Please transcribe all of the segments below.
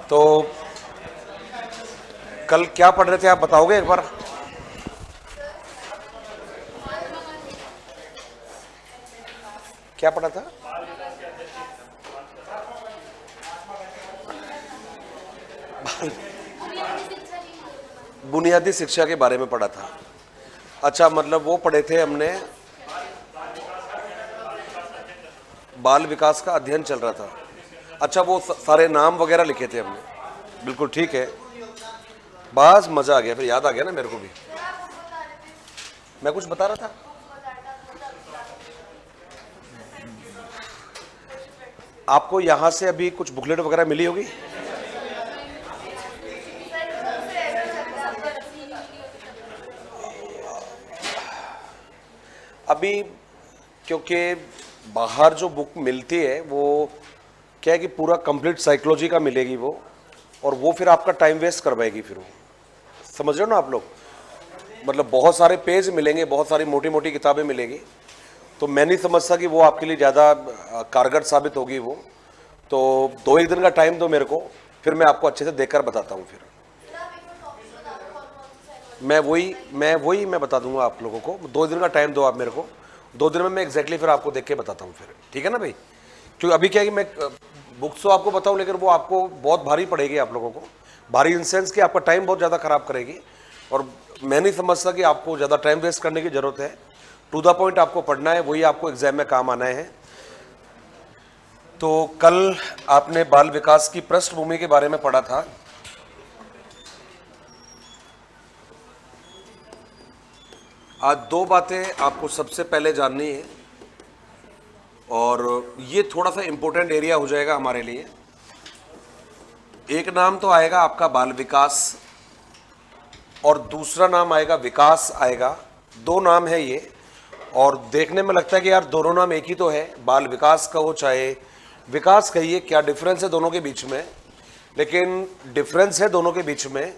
तो कल क्या पढ़ रहे थे आप बताओगे एक बार? क्या पढ़ा था? बुनियादी शिक्षा के बारे में पढ़ा था। अच्छा, मतलब वो पढ़े थे हमने, बाल विकास का अध्ययन चल रहा था। अच्छा, वो सारे नाम वगैरह लिखे थे हमने। बिल्कुल ठीक है, बस मजा आ गया, फिर याद आ गया ना मेरे को भी। मैं कुछ बता रहा था। आपको यहां से अभी कुछ बुकलेट वगैरह मिली होगी? अभी क्योंकि बाहर जो बुक मिलती है वो क्या है कि पूरा कंप्लीट साइकोलॉजी का मिलेगी वो, और वो फिर आपका टाइम वेस्ट करवाएगी फिर वो। समझ रहे हो ना आप लोग? मतलब बहुत सारे पेज मिलेंगे, बहुत सारी मोटी मोटी किताबें मिलेगी, तो मैं नहीं समझता कि वो आपके लिए ज़्यादा कारगर साबित होगी वो। तो 2-1 दिन का टाइम दो मेरे को, फिर मैं आपको अच्छे से देखकर बताता हूँ। फिर मैं बता दूंगा आप लोगों को। 2 दिन का टाइम दो आप मेरे को, 2 दिन में मैं एग्जैक्टली फिर आपको देख के बताता हूँ फिर, ठीक है ना भाई? क्योंकि अभी क्या है कि मैं बुक्स तो आपको बताऊँ, लेकिन वो आपको बहुत भारी पड़ेगी आप लोगों को। भारी इन सेंस कि आपका टाइम बहुत ज़्यादा ख़राब करेगी, और मैं नहीं समझता कि आपको ज़्यादा टाइम वेस्ट करने की ज़रूरत है। टू द पॉइंट आपको पढ़ना है, वही आपको एग्जाम में काम आना है। तो कल आपने बाल विकास की पृष्ठभूमि के बारे में पढ़ा था। आज 2 बातें आपको सबसे पहले जाननी है, और ये थोड़ा सा इंपॉर्टेंट एरिया हो जाएगा हमारे लिए। एक नाम तो आएगा आपका बाल विकास, और दूसरा नाम आएगा विकास आएगा। 2 नाम है ये, और देखने में लगता है कि यार दोनों नाम एक ही तो है, बाल विकास कहो चाहे विकास कहिए, क्या डिफरेंस है दोनों के बीच में? लेकिन डिफरेंस है दोनों के बीच में।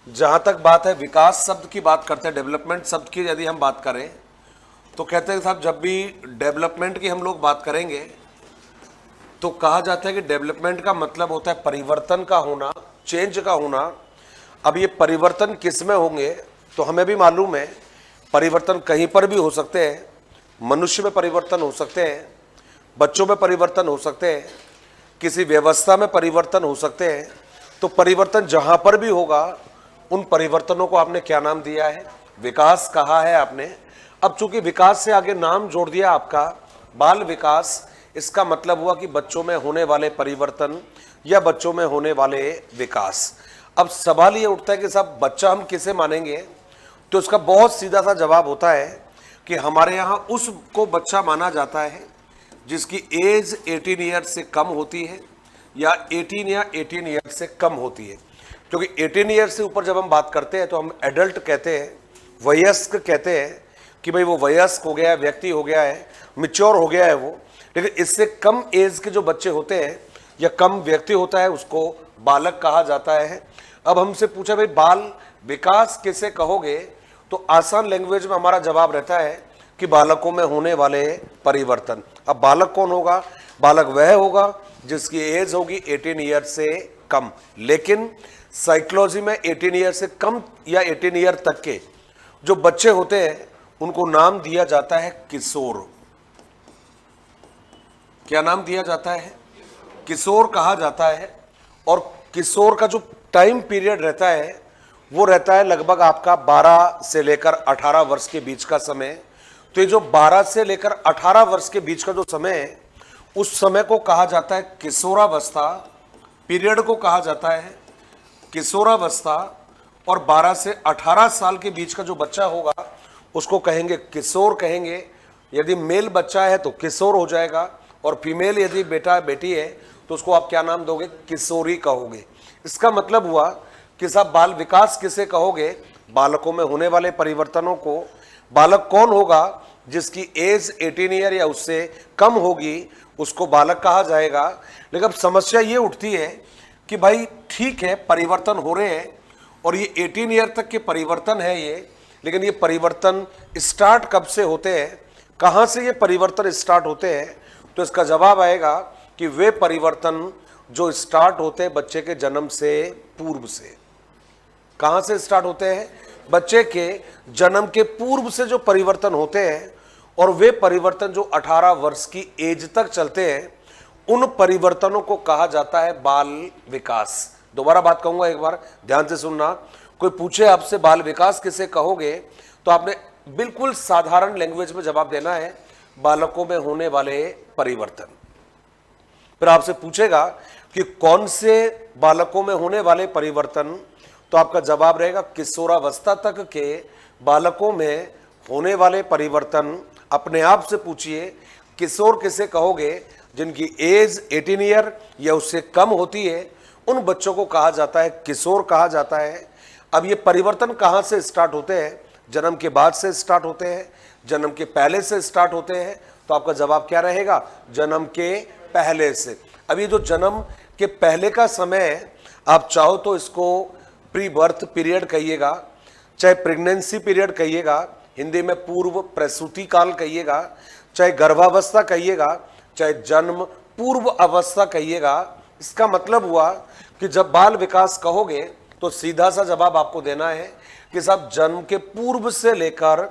जहां तक बात है विकास शब्द की बात करते हैं, डेवलपमेंट शब्द की यदि हम बात करें तो कहते हैं साहब, जब भी डेवलपमेंट की हम लोग बात करेंगे तो कहा जाता है कि डेवलपमेंट का मतलब होता है परिवर्तन का होना, चेंज का होना। अब ये परिवर्तन किस में होंगे तो हमें भी मालूम है, परिवर्तन कहीं पर भी हो सकते हैं। मनुष्य में परिवर्तन हो सकते हैं, बच्चों में परिवर्तन हो सकते हैं, किसी व्यवस्था में परिवर्तन हो सकते हैं। तो परिवर्तन जहां पर भी होगा, उन परिवर्तनों को आपने क्या नाम दिया है? विकास कहा है आपने। अब चूंकि विकास से आगे नाम जोड़ दिया आपका बाल विकास, इसका मतलब हुआ कि बच्चों में होने वाले परिवर्तन या बच्चों में होने वाले विकास। अब सवाल ये उठता है कि साहब बच्चा हम किसे मानेंगे? तो इसका बहुत सीधा सा जवाब होता है कि हमारे यहाँ उसको बच्चा माना जाता है जिसकी एज 18 ईयर से कम होती है, या 18 या 18 ईयर से कम होती है। क्योंकि 18 ईयर से ऊपर जब हम बात करते हैं तो हम एडल्ट कहते हैं, वयस्क कहते हैं कि भाई वो वयस्क हो गया है, व्यक्ति हो गया है, मिच्योर हो गया है वो। लेकिन इससे कम एज के जो बच्चे होते हैं या कम व्यक्ति होता है, उसको बालक कहा जाता है। अब हमसे पूछा भाई बाल विकास किसे कहोगे, तो आसान लैंग्वेज में हमारा जवाब रहता है कि बालकों में होने वाले परिवर्तन। अब बालक कौन होगा? बालक वह होगा जिसकी एज होगी 18 ईयर से कम। लेकिन साइकोलॉजी में 18 ईयर से कम या 18 ईयर तक के जो बच्चे होते हैं उनको नाम दिया जाता है किशोर। क्या नाम दिया जाता है? किशोर कहा जाता है। और किशोर का जो टाइम पीरियड रहता है वो रहता है लगभग आपका 12 से लेकर 18 वर्ष के बीच का समय। तो ये जो 12 से लेकर 18 वर्ष के बीच का जो समय है, उस समय को कहा जाता है किशोरावस्था। पीरियड को कहा जाता है किशोरावस्था। और 12 से 18 साल के बीच का जो बच्चा होगा उसको कहेंगे किशोर कहेंगे। यदि मेल बच्चा है तो किशोर हो जाएगा, और फीमेल यदि बेटा बेटी है तो उसको आप क्या नाम दोगे? किशोरी कहोगे। इसका मतलब हुआ कि साहब बाल विकास किसे कहोगे? बालकों में होने वाले परिवर्तनों को। बालक कौन होगा? जिसकी एज 18 ईयर या उससे कम होगी, उसको बालक कहा जाएगा। लेकिन अब समस्या ये उठती है कि भाई ठीक है परिवर्तन हो रहे हैं, और ये 18 ईयर तक के परिवर्तन है ये, लेकिन ये परिवर्तन स्टार्ट कब से होते हैं? कहाँ से ये परिवर्तन स्टार्ट होते हैं? तो इसका जवाब आएगा कि वे परिवर्तन जो स्टार्ट होते हैं बच्चे के जन्म से पूर्व से। कहां से स्टार्ट होते हैं? बच्चे के जन्म के पूर्व से जो परिवर्तन होते हैं, और वे परिवर्तन जो 18 वर्ष की एज तक चलते हैं, उन परिवर्तनों को कहा जाता है बाल विकास। दोबारा बात कहूंगा, एक बार ध्यान से सुनना। कोई पूछे आपसे बाल विकास किसे कहोगे, तो आपने बिल्कुल साधारण लैंग्वेज में जवाब देना है, बालकों में होने वाले परिवर्तन। फिर आपसे पूछेगा कि कौन से बालकों में होने वाले परिवर्तन, तो आपका जवाब रहेगा किशोरावस्था तक के बालकों में होने वाले परिवर्तन। अपने आप से पूछिए, किशोर किसे कहोगे? जिनकी एज 18 ईयर या उससे कम होती है, उन बच्चों को कहा जाता है किशोर कहा जाता है। अब ये परिवर्तन कहाँ से स्टार्ट होते हैं? जन्म के बाद से स्टार्ट होते हैं, जन्म के पहले से स्टार्ट होते हैं। तो आपका जवाब क्या रहेगा? जन्म के पहले से। अब ये जो जन्म के पहले का समय है, आप चाहो तो इसको प्री बर्थ पीरियड कहिएगा, चाहे प्रेगनेंसी पीरियड कहिएगा, हिंदी में पूर्व प्रसूति काल कहिएगा, चाहे गर्भावस्था कहिएगा, चाहे जन्म पूर्व अवस्था कहिएगा। इसका मतलब हुआ कि जब बाल विकास कहोगे तो सीधा सा जवाब आपको देना है कि साहब जन्म के पूर्व से लेकर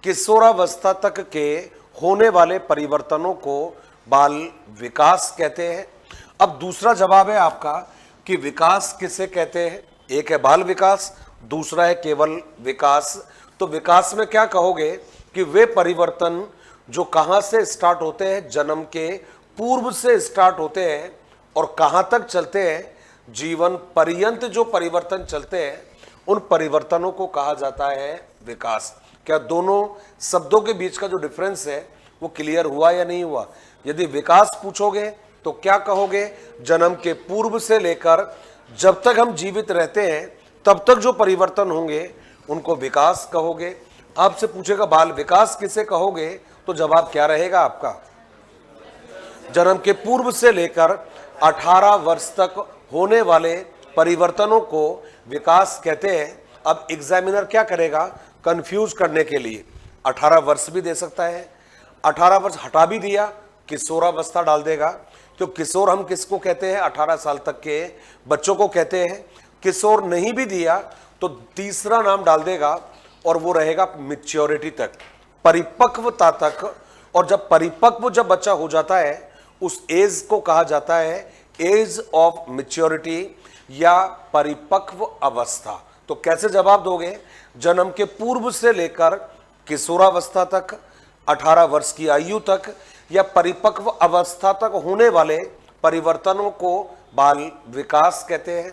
किशोरावस्था तक के होने वाले परिवर्तनों को बाल विकास कहते हैं। अब दूसरा जवाब है आपका कि विकास किसे कहते हैं? एक है बाल विकास, दूसरा है केवल विकास। तो विकास में क्या कहोगे कि वे परिवर्तन जो कहां से स्टार्ट होते हैं? जन्म के पूर्व से स्टार्ट होते हैं और कहां तक चलते हैं? जीवन पर्यंत जो परिवर्तन चलते हैं, उन परिवर्तनों को कहा जाता है विकास। क्या दोनों शब्दों के बीच का जो डिफरेंस है वो क्लियर हुआ या नहीं हुआ? यदि विकास पूछोगे तो क्या कहोगे? जन्म के पूर्व से लेकर जब तक हम जीवित रहते हैं तब तक जो परिवर्तन होंगे उनको विकास कहोगे। आपसे पूछेगा बाल विकास किसे कहोगे, तो जवाब क्या रहेगा आपका? जन्म के पूर्व से लेकर 18 वर्ष तक होने वाले परिवर्तनों को विकास कहते हैं। अब एग्जामिनर क्या करेगा कंफ्यूज करने के लिए? 18 वर्ष भी दे सकता है, 18 वर्ष हटा भी दिया, किशोरावस्था डाल देगा। तो किशोर हम किसको कहते हैं? 18 साल तक के बच्चों को कहते हैं। किशोर नहीं भी दिया तो तीसरा नाम डाल देगा और वो रहेगा मैच्योरिटी तक, परिपक्वता तक। और जब परिपक्व जब बच्चा हो जाता है, उस एज को कहा जाता है एज ऑफ मैच्योरिटी या परिपक्व अवस्था। तो कैसे जवाब दोगे? जन्म के पूर्व से लेकर किशोरावस्था तक, 18 वर्ष की आयु तक या परिपक्व अवस्था तक होने वाले परिवर्तनों को बाल विकास कहते हैं।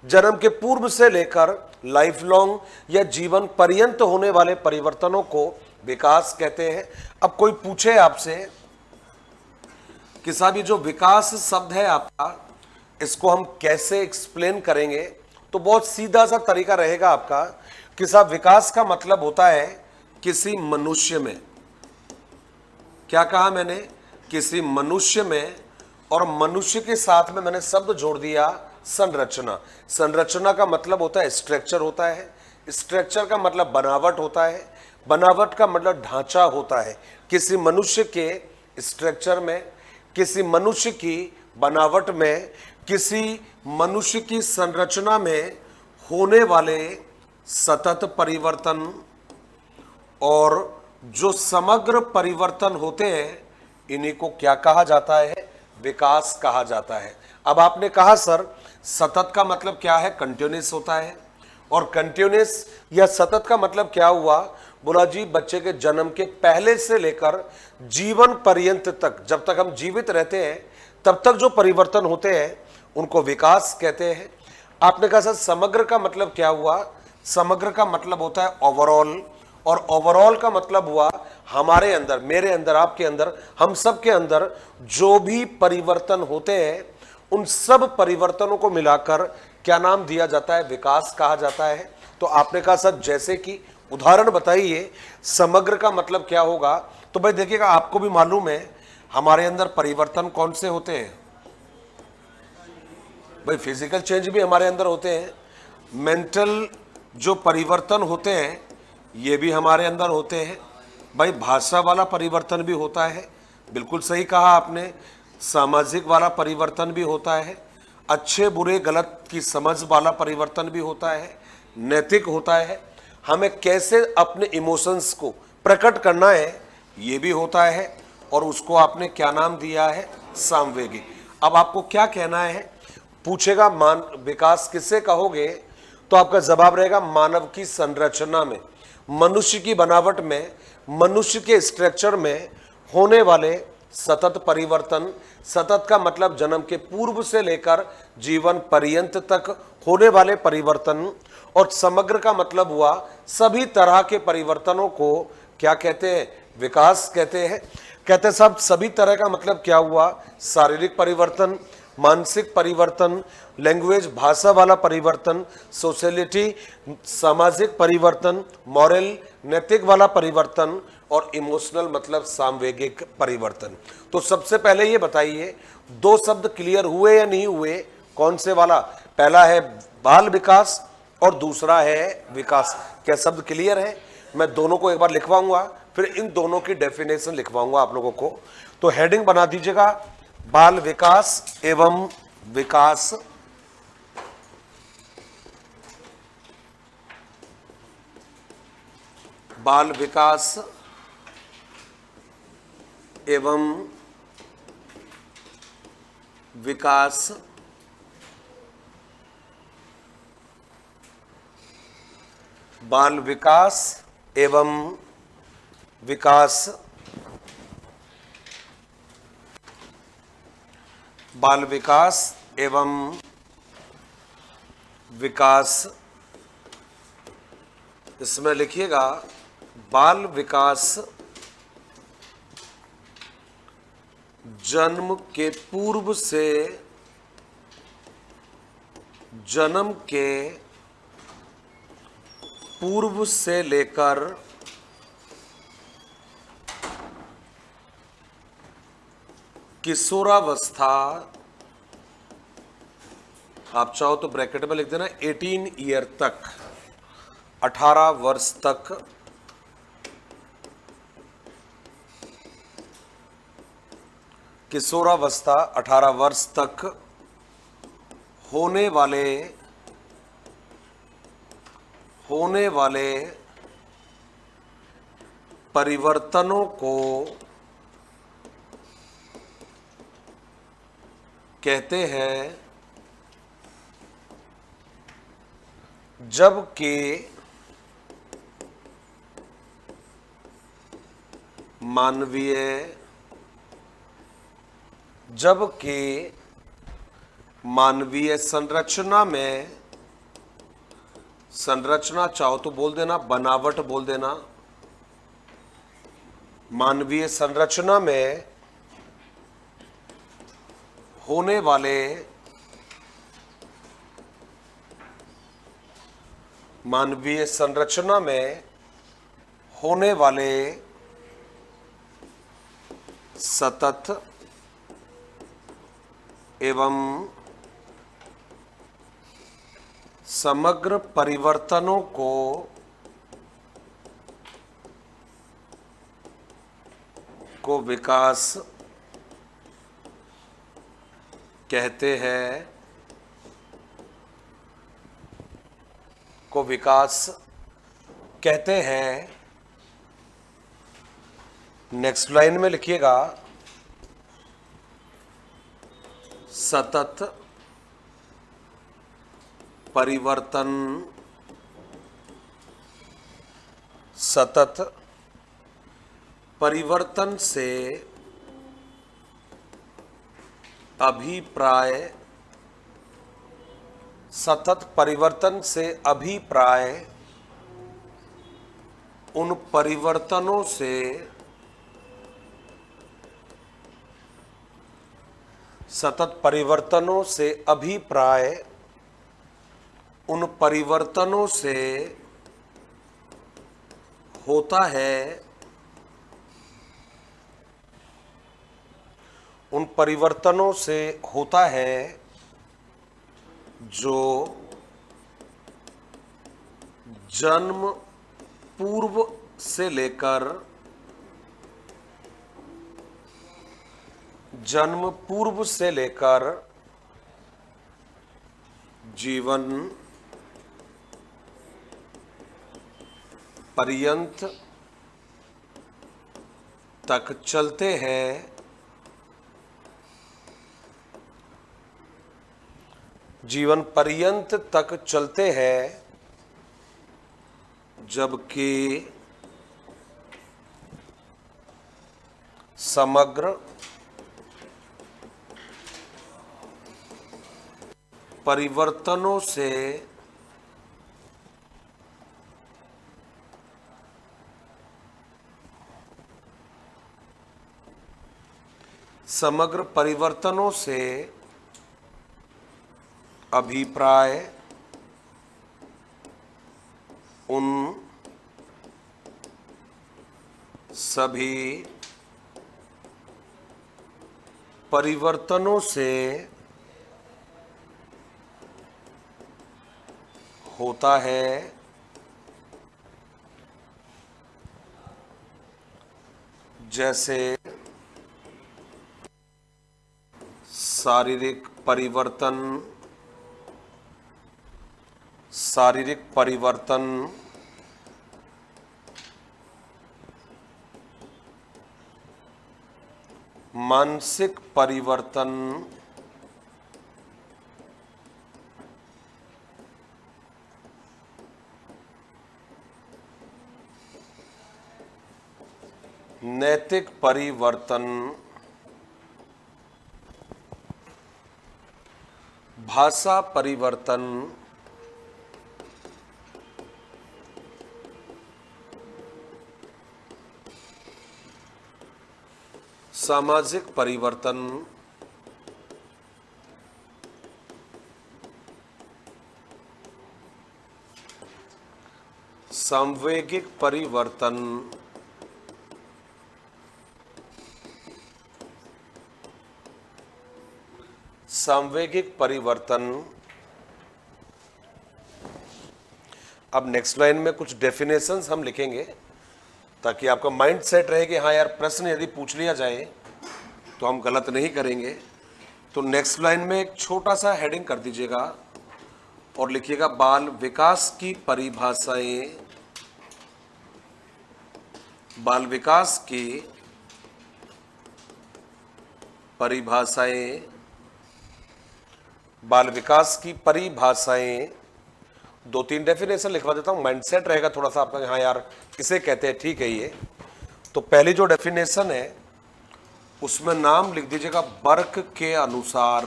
जन्म के पूर्व से लेकर लाइफ लॉन्ग या जीवन पर्यंत होने वाले परिवर्तनों को विकास कहते हैं। अब कोई पूछे आपसे कि साहब ये जो विकास शब्द है आपका, इसको हम कैसे एक्सप्लेन करेंगे, तो बहुत सीधा सा तरीका रहेगा आपका कि साहब विकास का मतलब होता है किसी मनुष्य में, क्या कहा मैंने? किसी मनुष्य में, और मनुष्य के साथ में मैंने शब्द जोड़ दिया संरचना। संरचना का मतलब होता है स्ट्रक्चर होता है, स्ट्रक्चर का मतलब बनावट होता है, बनावट का मतलब ढांचा होता है। किसी मनुष्य के स्ट्रक्चर में, किसी मनुष्य की बनावट में, किसी मनुष्य की संरचना में होने वाले सतत परिवर्तन और जो समग्र परिवर्तन होते हैं, इन्हीं को क्या कहा जाता है? विकास कहा जाता है। अब आपने कहा सर सतत का मतलब क्या है? कंटिन्यूस होता है। और कंटिन्यूस या सतत का मतलब क्या हुआ? बोला जी बच्चे के जन्म के पहले से लेकर जीवन पर्यंत तक, जब तक हम जीवित रहते हैं तब तक जो परिवर्तन होते हैं उनको विकास कहते हैं। आपने कहा सर समग्र का मतलब क्या हुआ? समग्र का मतलब होता है ओवरऑल, और ओवरऑल का मतलब हुआ हमारे अंदर, मेरे अंदर, आपके अंदर, हम सब के अंदर जो भी परिवर्तन होते हैं, उन सब परिवर्तनों को मिलाकर क्या नाम दिया जाता है? विकास कहा जाता है। तो आपने कहा सर जैसे कि उदाहरण बताइए, समग्र का मतलब क्या होगा? तो भाई देखिएगा, आपको भी मालूम है हमारे अंदर परिवर्तन कौन से होते हैं भाई? फिजिकल चेंज भी हमारे अंदर होते हैं, मेंटल जो परिवर्तन होते हैं ये भी हमारे अंदर होते हैं भाई, भाषा वाला परिवर्तन भी होता है, बिल्कुल सही कहा आपने, सामाजिक वाला परिवर्तन भी होता है, अच्छे बुरे गलत की समझ वाला परिवर्तन भी होता है, नैतिक होता है, हमें कैसे अपने इमोशंस को प्रकट करना है ये भी होता है, और उसको आपने क्या नाम दिया है, सामवेगिक। अब आपको क्या कहना है, पूछेगा मान विकास किससे कहोगे, तो आपका जवाब रहेगा मानव की संरचना में, मनुष्य की बनावट में, मनुष्य के स्ट्रक्चर में होने वाले सतत परिवर्तन। सतत का मतलब जन्म के पूर्व से लेकर जीवन पर्यंत तक होने वाले परिवर्तन, और समग्र का मतलब हुआ सभी तरह के परिवर्तनों को क्या कहते हैं, विकास कहते हैं। कहते हैं सब सभी तरह का मतलब क्या हुआ, शारीरिक परिवर्तन, मानसिक परिवर्तन, लैंग्वेज भाषा वाला परिवर्तन, सोशलिटी सामाजिक परिवर्तन, मॉरल नैतिक वाला परिवर्तन, और इमोशनल मतलब सामवेगिक परिवर्तन। तो सबसे पहले ये बताइए, दो शब्द क्लियर हुए या नहीं हुए, कौन से वाला, पहला है बाल विकास और दूसरा है विकास। क्या शब्द क्लियर है? मैं दोनों को एक बार लिखवाऊंगा, फिर इन दोनों की डेफिनेशन लिखवाऊंगा आप लोगों को। तो हेडिंग बना दीजिएगा, बाल विकास एवं विकास। बाल विकास एवं विकास। बाल विकास एवं विकास। बाल विकास एवं विकास। इसमें लिखिएगा बाल विकास जन्म के पूर्व से जन्म के पूर्व से लेकर किशोरावस्था, आप चाहो तो ब्रैकेट में लिख देना 18 ईयर तक, 18 वर्ष तक किशोरावस्था, 18 वर्ष तक होने वाले परिवर्तनों को कहते हैं, जबकि मानवीय संरचना में, संरचना चाहो तो बोल देना, बनावट बोल देना, मानवीय संरचना में होने वाले मानवीय संरचना में होने वाले सतत एवं समग्र परिवर्तनों को विकास कहते हैं, को विकास कहते हैं। नेक्स्ट लाइन में लिखिएगा सतत परिवर्तन, सतत परिवर्तन से अभिप्राय, सतत परिवर्तन से अभिप्राय उन परिवर्तनों से, सतत परिवर्तनों से अभिप्राय उन परिवर्तनों से होता है, उन परिवर्तनों से होता है जो जन्म पूर्व से लेकर, जन्म पूर्व से लेकर जीवन पर्यंत तक चलते हैं, जीवन पर्यंत तक चलते हैं, जबकि समग्र परिवर्तनों से अभिप्राय उन सभी परिवर्तनों से होता है जैसे शारीरिक परिवर्तन, मानसिक परिवर्तन, नैतिक परिवर्तन, भाषा परिवर्तन, सामाजिक परिवर्तन, सांवेगिक परिवर्तन, अब नेक्स्ट लाइन में कुछ डेफिनेशंस हम लिखेंगे ताकि आपका माइंड सेट रहे कि हाँ यार प्रश्न यदि पूछ लिया जाए तो हम गलत नहीं करेंगे। तो नेक्स्ट लाइन में एक छोटा सा हेडिंग कर दीजिएगा और लिखिएगा बाल विकास की परिभाषाएं, बाल विकास की परिभाषाएं, बाल विकास की परिभाषाएं। 2-3 डेफिनेशन लिखवा देता हूं, माइंडसेट रहेगा थोड़ा सा आपका, हाँ यार किसे कहते हैं, ठीक है ये। तो पहली जो डेफिनेशन है उसमें नाम लिख दीजिएगा वर्ग के अनुसार,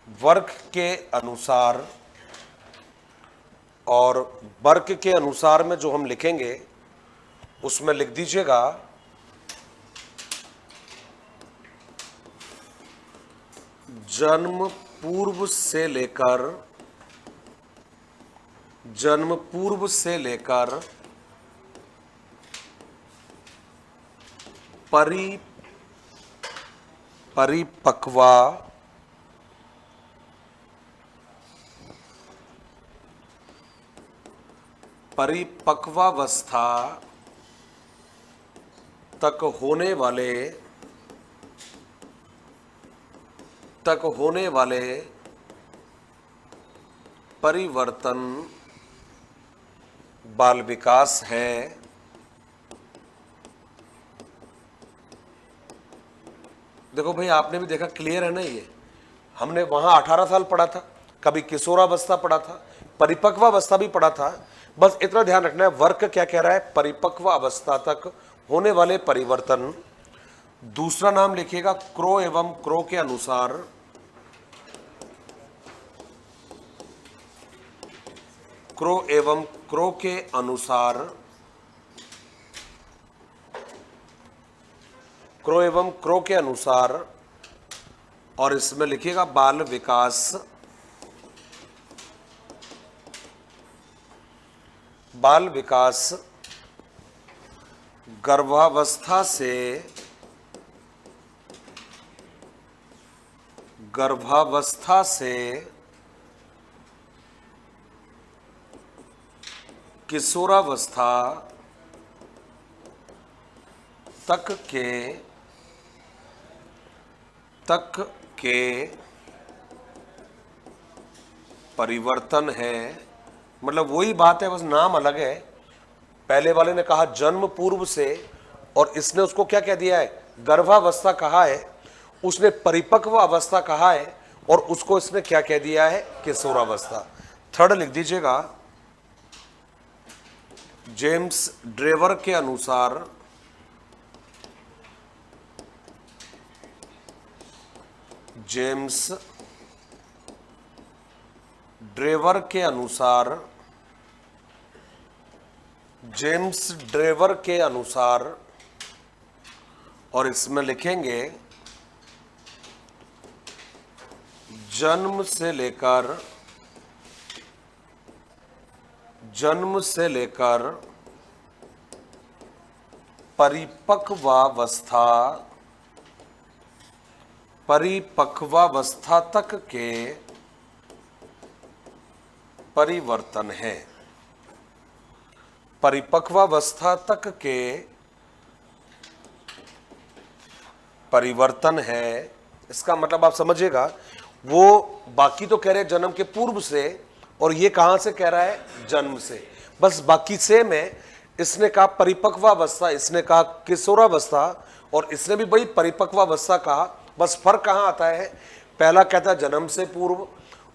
वर्ग के अनुसार। और वर्ग के अनुसार में जो हम लिखेंगे उसमें लिख दीजिएगा जन्म पूर्व से लेकर परिपक्वावस्था तक होने वाले परिवर्तन बाल विकास है। देखो भाई आपने भी देखा, क्लियर है ना ये, हमने वहां 18 साल पढ़ा था, कभी किशोरावस्था पढ़ा था, परिपक्वावस्था भी पढ़ा था। बस इतना ध्यान रखना है वर्ग क्या कह रहा है, परिपक्व अवस्था तक होने वाले परिवर्तन। दूसरा नाम लिखिएगा क्रो एवं क्रो के अनुसार, क्रो एवं क्रो के अनुसार, क्रो एवं क्रो के अनुसार। और इसमें लिखिएगा बाल विकास, बाल विकास गर्भावस्था से किशोरावस्था तक के परिवर्तन है, मतलब वही बात है, बस नाम अलग है। पहले वाले ने कहा जन्म पूर्व से, और इसने उसको क्या कह दिया है, गर्भावस्था कहा है। उसने परिपक्व अवस्था कहा है, और उसको इसने क्या कह दिया है, किशोरावस्था। थर्ड लिख दीजिएगा, जेम्स ड्रेवर के अनुसार जेम्स ड्रेवर के अनुसार जेम्स ड्रेवर के अनुसार, और इसमें लिखेंगे जन्म से लेकर परिपक्वावस्था तक के परिवर्तन है। परिपक्वावस्था तक के परिवर्तन है, इसका मतलब आप समझिएगा, वो बाकी तो कह रहे हैं जन्म के पूर्व से, और ये कहां से कह रहा है, जन्म से। बस बाकी सेम है। इसने कहा परिपक्वावस्था, इसने कहा किशोरावस्था, और इसने भी वही परिपक्वावस्था कहा। बस फर्क कहां आता है, पहला कहता है जन्म से पूर्व,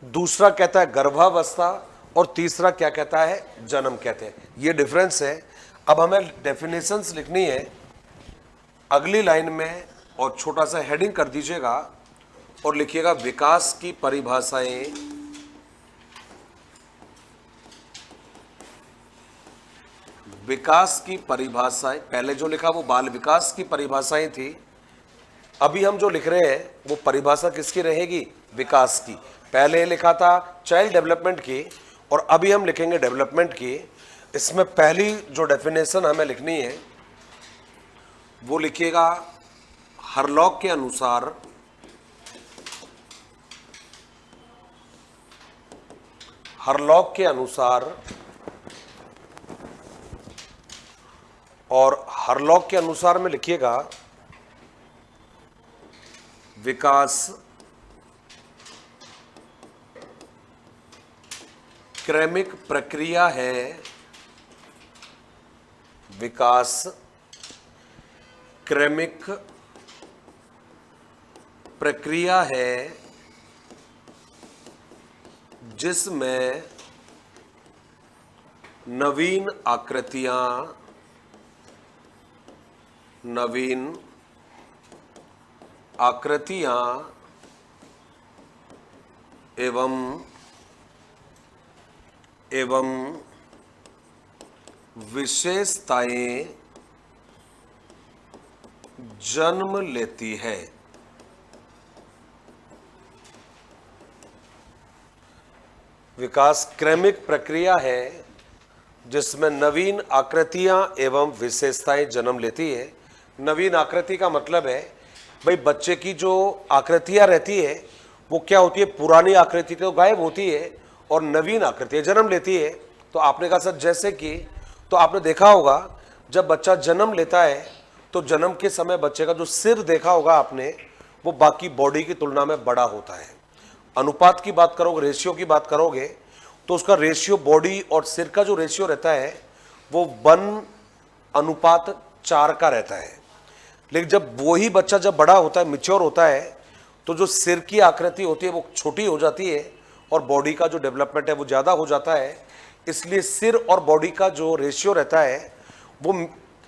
दूसरा कहता है गर्भावस्था, और तीसरा क्या कहता है, जन्म कहते हैं। ये डिफरेंस है। अब हमें डेफिनेशंस लिखनी है अगली लाइन में, और छोटा सा हेडिंग कर दीजिएगा और लिखिएगा विकास की परिभाषाएं। विकास की परिभाषाएं, पहले जो लिखा वो बाल विकास की परिभाषाएं थी। अभी हम जो लिख रहे हैं वो परिभाषा किसकी रहेगी, विकास की। पहले लिखा था चाइल्ड डेवलपमेंट की, और अभी हम लिखेंगे डेवलपमेंट की। इसमें पहली जो डेफिनेशन हमें लिखनी है वो लिखिएगा हरलॉक के अनुसार और हरलॉक के अनुसार में लिखिएगा विकास क्रमिक प्रक्रिया है। विकास क्रमिक प्रक्रिया है जिसमें नवीन आकृतियां एवं विशेषताएं जन्म लेती है। विकास क्रमिक प्रक्रिया है जिसमें नवीन आकृतियां एवं विशेषताएं जन्म लेती है। नवीन आकृति का मतलब है भाई बच्चे की जो आकृतियां रहती है वो क्या होती है, पुरानी आकृति तो गायब होती है और नवीन आकृतियां जन्म लेती है। तो आपने कहा सर जैसे कि, तो आपने देखा होगा जब बच्चा जन्म लेता है तो जन्म के समय बच्चे का जो सिर देखा होगा आपने, वो बाकी बॉडी की तुलना में बड़ा होता है। अनुपात की बात करोगे, रेशियो की बात करोगे तो उसका रेशियो बॉडी और सिर का जो रेशियो रहता है वो 1:4 का रहता है। लेकिन जब वही बच्चा जब बड़ा होता है, मिच्योर होता है, तो जो सिर की आकृति होती है वो छोटी हो जाती है और बॉडी का जो डेवलपमेंट है वो ज़्यादा हो जाता है। इसलिए सिर और बॉडी का जो रेशियो रहता है वो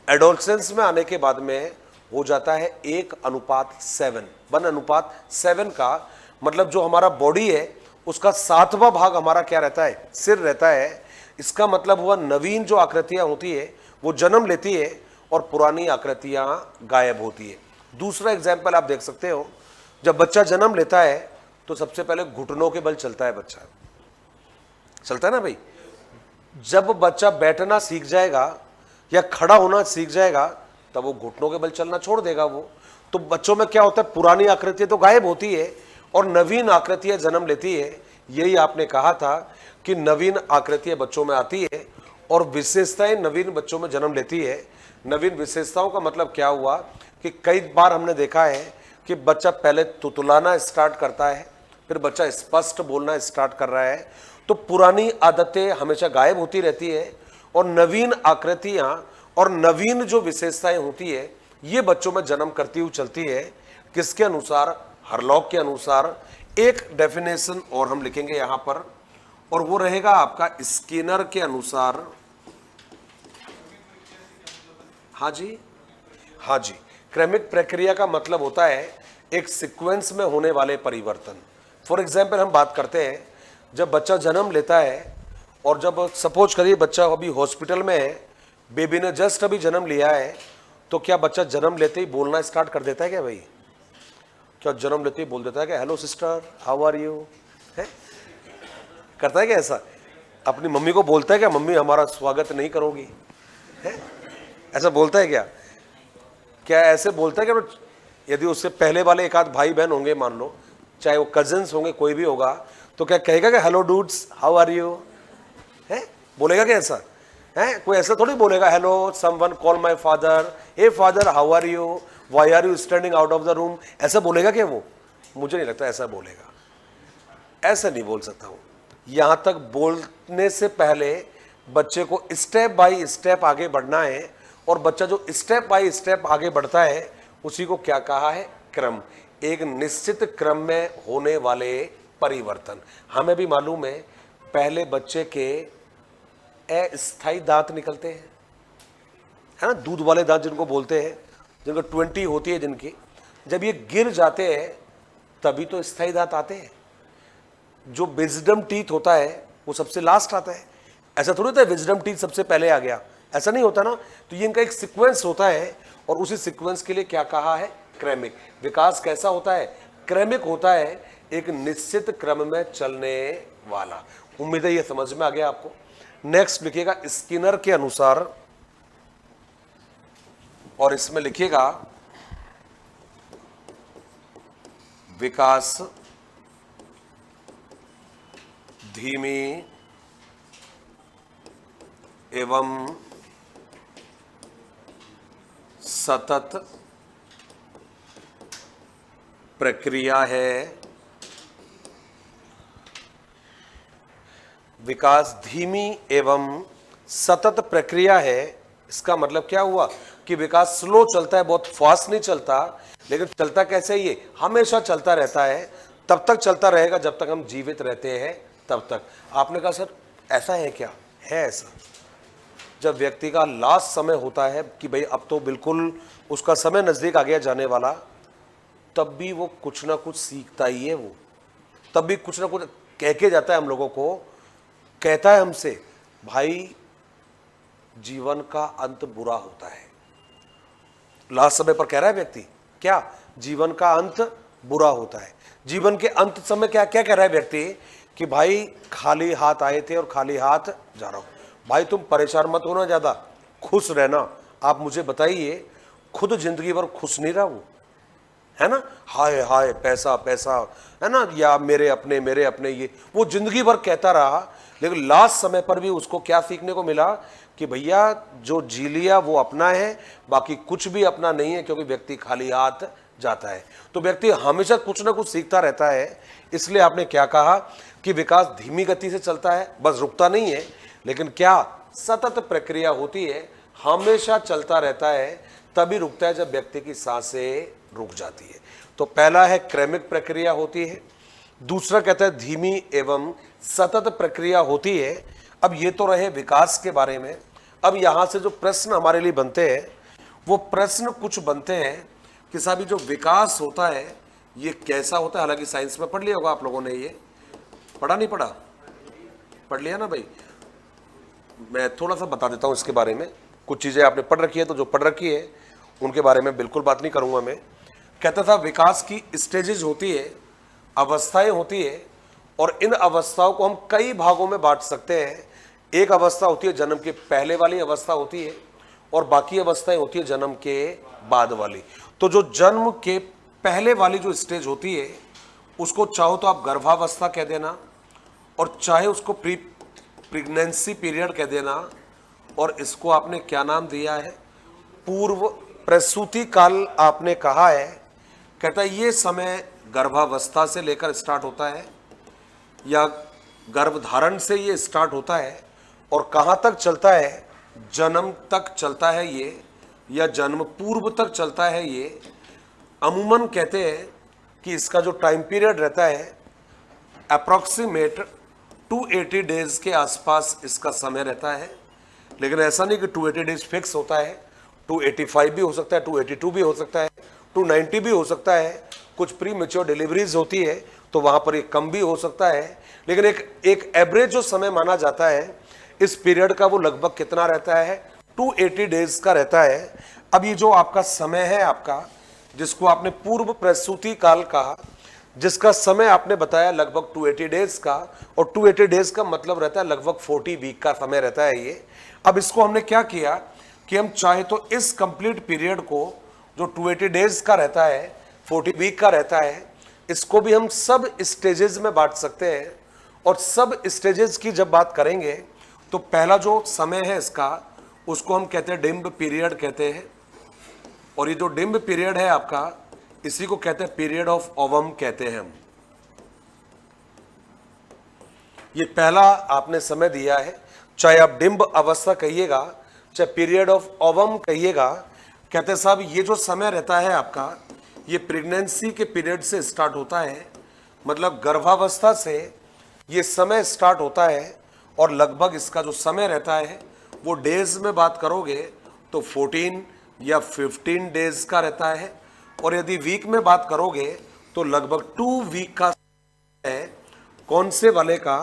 एडोलसेंस में आने के बाद में हो जाता है 1:7, 1:7 का मतलब जो हमारा बॉडी है उसका 7वां भाग हमारा क्या रहता है, सिर रहता है। इसका मतलब हुआ नवीन जो आकृतियां होती है वो जन्म लेती है और पुरानी आकृतियां गायब होती है। दूसरा एग्जाम्पल आप देख सकते हो, जब बच्चा जन्म लेता है तो सबसे पहले घुटनों के बल चलता है, बच्चा चलता है ना भाई। जब बच्चा बैठना सीख जाएगा या खड़ा होना सीख जाएगा तब वो घुटनों के बल चलना छोड़ देगा। वो तो बच्चों में क्या होता है, पुरानी आकृतियां तो गायब होती है और नवीन आकृतियां जन्म लेती है। यही आपने कहा था कि नवीन आकृतियां बच्चों में आती है और विशेषताएं नवीन बच्चों में जन्म लेती है। नवीन विशेषताओं का मतलब क्या हुआ कि कई बार हमने देखा है कि बच्चा पहले तुतलाना स्टार्ट करता है, फिर बच्चा स्पष्ट बोलना स्टार्ट कर रहा है, तो पुरानी आदतें हमेशा गायब होती रहती है और नवीन आकृतियां और नवीन जो विशेषताएं होती है ये बच्चों में जन्म करती हुई चलती है। किसके अनुसार? हरलॉक के अनुसार। एक डेफिनेशन और हम लिखेंगे यहां पर, और वो रहेगा आपका स्किनर के अनुसार। हाँ जी, हाँ जी, क्रमिक प्रक्रिया का मतलब होता है एक सीक्वेंस में होने वाले परिवर्तन। फॉर एग्जाम्पल हम बात करते हैं, जब बच्चा जन्म लेता है और जब सपोज करिए बच्चा अभी हॉस्पिटल में है, बेबी ने जस्ट अभी जन्म लिया है, तो क्या बच्चा जन्म लेते ही बोलना स्टार्ट कर देता है क्या भाई? क्या जन्म लेते ही बोल देता है कि hello sister how are you? है, करता है क्या ऐसा? अपनी मम्मी को बोलता है क्या मम्मी हमारा स्वागत नहीं करोगी? है, ऐसा बोलता है क्या? क्या ऐसे बोलता है क्या? यदि उससे पहले वाले एक आध भाई बहन होंगे, मान लो चाहे वो कजिन्स होंगे, कोई भी होगा, तो क्या कहेगा कि hello dudes how are you? है, बोलेगा क्या ऐसा? है, कोई ऐसा थोड़ी बोलेगा hello someone call my father, hey father how are you, why are you standing out of the room? ऐसा बोलेगा क्या वो? मुझे नहीं लगता ऐसा बोलेगा। ऐसा नहीं बोल सकता हूं। यहां तक बोलने से पहले बच्चे को स्टेप बाय स्टेप आगे बढ़ना है, और बच्चा जो स्टेप बाय स्टेप आगे बढ़ता है उसी को क्या कहा है? क्रम। एक निश्चित क्रम में होने वाले परिवर्तन। हमें भी मालूम है पहले बच्चे के अस्थायी दांत निकलते हैं, है ना, दूध वाले दांत जिनको बोलते हैं, जिनको 20 होती है जिनकी, जब ये गिर जाते हैं तभी तो स्थायी दांत आते हैं। जो विजडम टीथ होता है वो सबसे लास्ट आता है। ऐसा थोड़ी होता है विजडम टीथ सबसे पहले आ गया, ऐसा नहीं होता ना। तो ये इनका एक सीक्वेंस होता है, और उसी सीक्वेंस के लिए क्या कहा है? क्रमिक। विकास कैसा होता है? क्रमिक होता है, एक निश्चित क्रम में चलने वाला। उम्मीद है ये समझ में आ गया आपको। नेक्स्ट लिखिएगा स्किनर के अनुसार, और इसमें लिखिएगा विकास धीमी एवं सतत प्रक्रिया है। विकास धीमी एवं सतत प्रक्रिया है। इसका मतलब क्या हुआ कि विकास स्लो चलता है, बहुत फास्ट नहीं चलता। लेकिन चलता कैसे? ये हमेशा चलता रहता है, तब तक चलता रहेगा जब तक हम जीवित रहते हैं, तब तक। आपने कहा सर ऐसा है क्या? है ऐसा। जब व्यक्ति का लास्ट समय होता है कि भाई अब तो बिल्कुल उसका समय नजदीक आ गया जाने वाला, तब भी वो कुछ ना कुछ सीखता ही है। वो तब भी कुछ ना कुछ कह के जाता है हम लोगों को, कहता है हमसे भाई जीवन का अंत बुरा होता है। लास्ट समय पर कह रहा है व्यक्ति, क्या? जीवन का अंत बुरा होता है। जीवन के अंत समय क्या क्या कह रहा है व्यक्ति कि भाई खाली हाथ आए थे और खाली हाथ जा रहा हूं। भाई तुम परेशान मत होना, ज्यादा खुश रहना। आप मुझे बताइए, खुद जिंदगी भर खुश नहीं रहा वो, है ना? हाय हाय पैसा पैसा, है ना, या मेरे अपने ये वो जिंदगी भर कहता रहा। लेकिन लास्ट समय पर भी उसको क्या सीखने को मिला कि भैया जो जी लिया वो अपना है, बाकी कुछ भी अपना नहीं है, क्योंकि व्यक्ति खाली हाथ जाता है। तो व्यक्ति हमेशा कुछ ना कुछ सीखता रहता है। इसलिए आपने क्या कहा कि विकास धीमी गति से चलता है, बस रुकता नहीं है, लेकिन क्या सतत प्रक्रिया होती है, हमेशा चलता रहता है। तभी रुकता है जब व्यक्ति की सांसें रुक जाती है। तो पहला है क्रमिक प्रक्रिया होती है, दूसरा कहता है धीमी एवं सतत प्रक्रिया होती है। अब ये तो रहे विकास के बारे में। अब यहां से जो प्रश्न हमारे लिए बनते हैं वो प्रश्न कुछ बनते हैं कि साहब जो विकास होता है ये कैसा होता है। हालांकि साइंस में पढ़ लिया होगा आप लोगों ने, ये पढ़ा नहीं पढ़ा? पढ़ लिया ना भाई। मैं थोड़ा सा बता देता हूं इसके बारे में। कुछ चीजें आपने पढ़ रखी है, तो जो पढ़ रखी है उनके बारे में बिल्कुल बात नहीं करूंगा मैं। कहता था विकास की स्टेजेस होती है, अवस्थाएं होती है, और इन अवस्थाओं को हम कई भागों में बांट सकते हैं। एक अवस्था होती है जन्म के पहले वाली अवस्था होती है, और बाकी अवस्थाएं होती है जन्म के बाद वाली। तो जो जन्म के पहले वाली जो स्टेज होती है उसको चाहो तो आप गर्भावस्था कह देना, और चाहे उसको प्रेगनेंसी पीरियड कह देना, और इसको आपने क्या नाम दिया है? पूर्व प्रसूति काल आपने कहा है। कहता है ये समय गर्भावस्था से लेकर स्टार्ट होता है या गर्भधारण से ये स्टार्ट होता है और कहाँ तक चलता है, जन्म तक चलता है ये या जन्म पूर्व तक चलता है ये। अमूमन कहते हैं कि इसका जो टाइम पीरियड रहता है अप्रॉक्सीमेट 280 डेज के आसपास इसका समय रहता है। लेकिन ऐसा नहीं कि 280 डेज फिक्स होता है, 285 भी हो सकता है, 282 भी हो सकता है, 290 भी हो सकता है। कुछ प्री मेच्योर डिलीवरीज होती है तो वहाँ पर ये कम भी हो सकता है। लेकिन एक एवरेज जो समय माना जाता है इस पीरियड का वो लगभग कितना रहता है, 280 डेज का रहता है। अब ये जो आपका समय है आपका, जिसको आपने पूर्व प्रसूति काल कहा, जिसका समय आपने बताया लगभग 280 डेज का, और 280 डेज का मतलब रहता है लगभग 40 वीक का समय रहता है ये। अब इसको हमने क्या किया कि हम चाहे तो इस कंप्लीट पीरियड को जो 280 डेज का रहता है, 40 वीक का रहता है, इसको भी हम सब स्टेजेस में बांट सकते हैं। और सब स्टेजेस की जब बात करेंगे तो पहला जो समय है इसका, उसको हम कहते हैं डिम्ब पीरियड कहते हैं। और ये जो डिम्ब पीरियड है आपका, इसी को कहते हैं पीरियड ऑफ ओवम कहते हैं हम। ये पहला आपने समय दिया है, चाहे आप डिम्ब अवस्था कहिएगा चाहे पीरियड ऑफ ओवम कहिएगा। कहते हैं साहब ये जो समय रहता है आपका, ये प्रेगनेंसी के पीरियड से स्टार्ट होता है, मतलब गर्भावस्था से ये समय स्टार्ट होता है। और लगभग इसका जो समय रहता है वो डेज में बात करोगे तो 14 या 15 डेज का रहता है। और यदि वीक में बात करोगे तो लगभग 2 वीक का है। कौन से वाले का?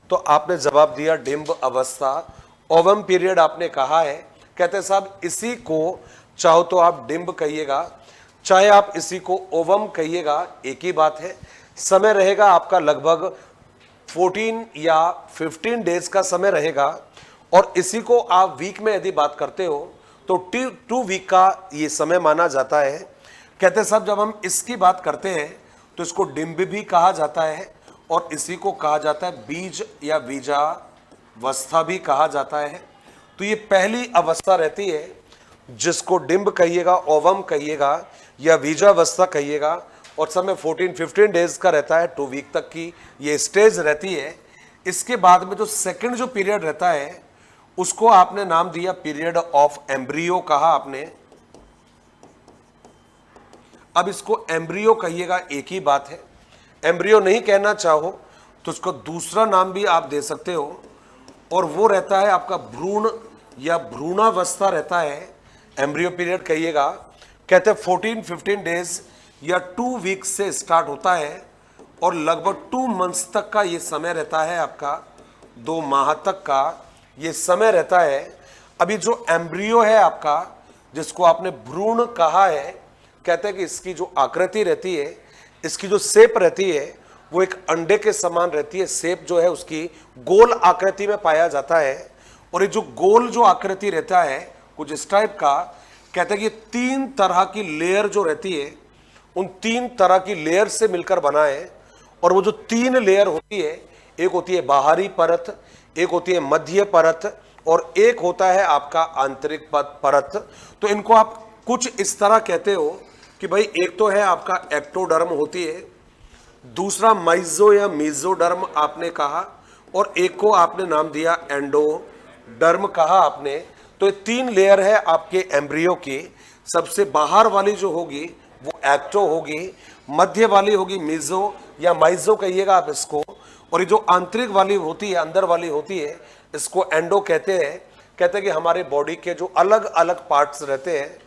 तो आपने जवाब दिया डिम्ब अवस्था, ओवम पीरियड आपने कहा है। कहते हैं साहब इसी को चाहो तो आप डिम्ब कहिएगा, चाहे आप इसी को ओवम कहिएगा, एक ही बात है। समय रहेगा आपका लगभग 14 या 15 डेज का समय रहेगा। और इसी को आप वीक में यदि बात करते हो तो 2 वीक का ये समय माना जाता है। कहते हैं साहब जब हम इसकी बात करते हैं तो इसको डिम्ब भी कहा जाता है और इसी को कहा जाता है बीज या बीजावस्था भी कहा जाता है। तो ये पहली अवस्था रहती है जिसको डिम्ब कहिएगा, ओवम कहिएगा या बीजावस्था कहिएगा। और समय 14-15 डेज का रहता है, 2 वीक तक की ये स्टेज रहती है। इसके बाद में जो सेकंड जो पीरियड रहता है उसको आपने नाम दिया पीरियड ऑफ एम्ब्रियो कहा आपने। अब इसको एम्ब्रियो कहिएगा, एक ही बात है। एम्ब्रियो नहीं कहना चाहो तो उसको दूसरा नाम भी आप दे सकते हो, और वो रहता है आपका भ्रूण या भ्रूणावस्था रहता है। एम्ब्रियो पीरियड कहिएगा। कहते हैं 14-15 डेज या 2 वीक से स्टार्ट होता है और लगभग 2 मंथ्स तक का ये समय रहता है आपका, 2 माह तक का ये समय रहता है। अभी जो एम्ब्रियो है आपका, जिसको आपने भ्रूण कहा है, कहते हैं कि इसकी जो आकृति रहती है, इसकी जो शेप रहती है वो एक अंडे के समान रहती है। शेप जो है उसकी गोल आकृति में पाया जाता है। और ये जो गोल जो आकृति रहता है कुछ इस टाइप का, कहते हैं कि 3 तरह की लेयर जो रहती है, उन 3 तरह की लेयर से मिलकर बना है। और वो जो 3 लेयर होती है, एक होती है बाहरी परत, एक होती है मध्य परत और एक होता है आपका आंतरिक परत। तो इनको आप कुछ इस तरह कहते हो कि भाई एक तो है आपका एक्टोडर्म होती है, दूसरा माइजो या मीजोडर्म आपने कहा, और एक को आपने नाम दिया एंडोडर्म कहा आपने। तो ये 3 लेयर है आपके एम्ब्रियो की। सबसे बाहर वाली जो होगी वो एक्टो होगी, मध्य वाली होगी मीजो या माइजो कहिएगा आप इसको, और ये जो आंतरिक वाली होती है, अंदर वाली होती है, इसको एंडो कहते हैं। कहते हैं कि हमारे बॉडी के जो अलग अलग पार्ट्स रहते हैं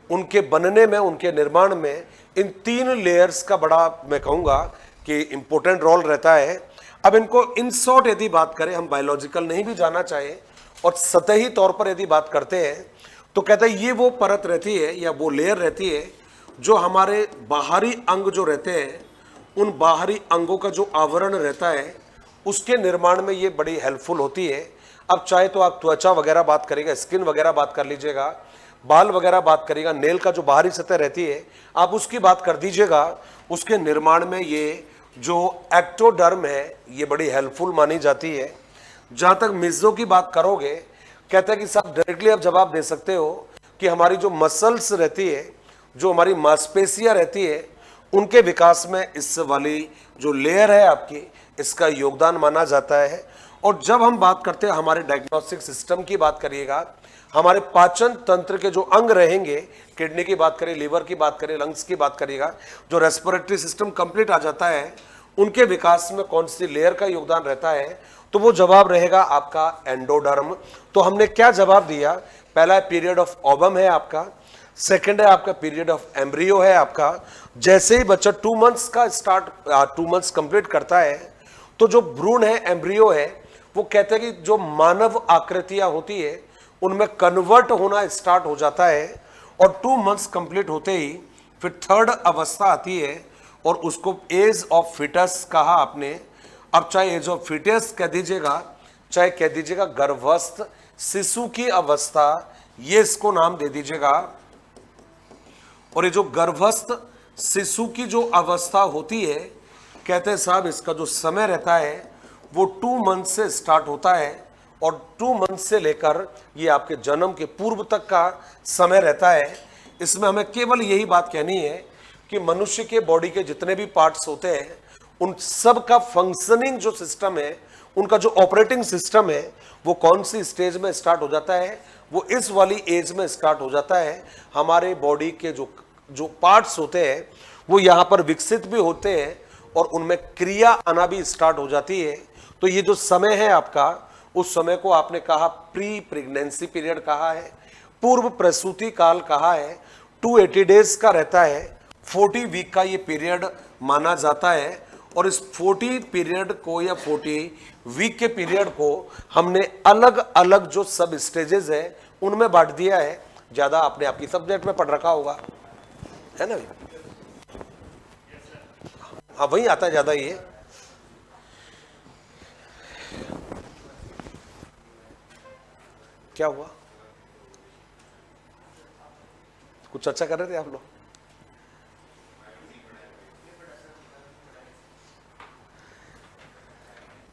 उनके बनने में, उनके निर्माण में इन 3 लेयर्स का बड़ा मैं कहूँगा कि इम्पोर्टेंट रोल रहता है। अब इनको इन शॉर्ट यदि बात करें, हम बायोलॉजिकल नहीं भी जाना चाहें और सतही तौर पर यदि बात करते हैं तो कहते हैं ये वो परत रहती है या वो लेयर रहती है जो हमारे बाहरी अंग जो रहते हैं, उन बाहरी अंगों का जो आवरण रहता है उसके निर्माण में ये बड़ी हेल्पफुल होती है। अब चाहे तो आप त्वचा वगैरह बात करिएगा, स्किन वगैरह बात कर लीजिएगा, बाल वगैरह बात करिएगा, नेल का जो बाहरी सतह रहती है आप उसकी बात कर दीजिएगा। उसके निर्माण में ये जो एक्टोडर्म है ये बड़ी हेल्पफुल मानी जाती है। जहाँ तक मिजो की बात करोगे, कहते हैं कि साहब डायरेक्टली आप जवाब दे सकते हो कि हमारी जो मसल्स रहती है, जो हमारी मांसपेशियाँ रहती है, उनके विकास में इस वाली जो लेयर है आपकी, इसका योगदान माना जाता है। और जब हम बात करते हैं हमारे डायग्नोस्टिक सिस्टम की बात करिएगा, हमारे पाचन तंत्र के जो अंग रहेंगे, किडनी की बात करें, लीवर की बात करें, लंग्स की बात करिएगा, जो रेस्पिरेटरी सिस्टम कंप्लीट आ जाता है, उनके विकास में कौन सी लेयर का योगदान रहता है, तो वो जवाब रहेगा आपका एंडोडर्म। तो हमने क्या जवाब दिया, पहला पीरियड ऑफ ओवम है आपका, सेकंड है आपका पीरियड ऑफ एम्ब्रियो है आपका। जैसे ही बच्चा 2 मंथ्स का 2 मंथ्स कंप्लीट करता है, तो जो भ्रूण है, एम्ब्रियो है, वो कहते हैं कि जो मानव आकृतियां होती है उनमें कन्वर्ट होना स्टार्ट हो जाता है। और 2 मंथ्स कंप्लीट होते ही फिर थर्ड अवस्था आती है और उसको एज ऑफ फिटस कहा आपने। अब चाहे एज ऑफ फिटस कह दीजिएगा, चाहे कह दीजिएगा गर्भस्थ शिशु की अवस्था, ये इसको नाम दे दीजिएगा। और ये जो गर्भस्थ शिशु की जो अवस्था होती है, कहते हैं साहब इसका जो समय रहता है वो 2 मंथ से स्टार्ट होता है और 2 मंथ से लेकर ये आपके जन्म के पूर्व तक का समय रहता है। इसमें हमें केवल यही बात कहनी है कि मनुष्य के बॉडी के जितने भी पार्ट्स होते हैं उन सब का फंक्शनिंग जो सिस्टम है, उनका जो ऑपरेटिंग सिस्टम है, वो कौन सी स्टेज में स्टार्ट हो जाता है, वो इस वाली एज में स्टार्ट हो जाता है। हमारे बॉडी के जो पार्ट्स होते हैं वो यहाँ पर विकसित भी होते हैं और उनमें क्रिया आना भी स्टार्ट हो जाती है। तो ये जो समय है आपका, उस समय को आपने कहा प्री प्रेगनेंसी पीरियड कहा है, पूर्व प्रसूति काल कहा है। 280 डेज का रहता है, 40 वीक का ये पीरियड माना जाता है। और इस 40 पीरियड को या 40 वीक के पीरियड को हमने अलग अलग जो सब स्टेजेस है उनमें बांट दिया है। ज्यादा आपने आपकी सब्जेक्ट में पढ़ रखा होगा, है ना? हाँ, वही आता है ज्यादा। ये क्या हुआ, कुछ चर्चा कर रहे थे आप लोग?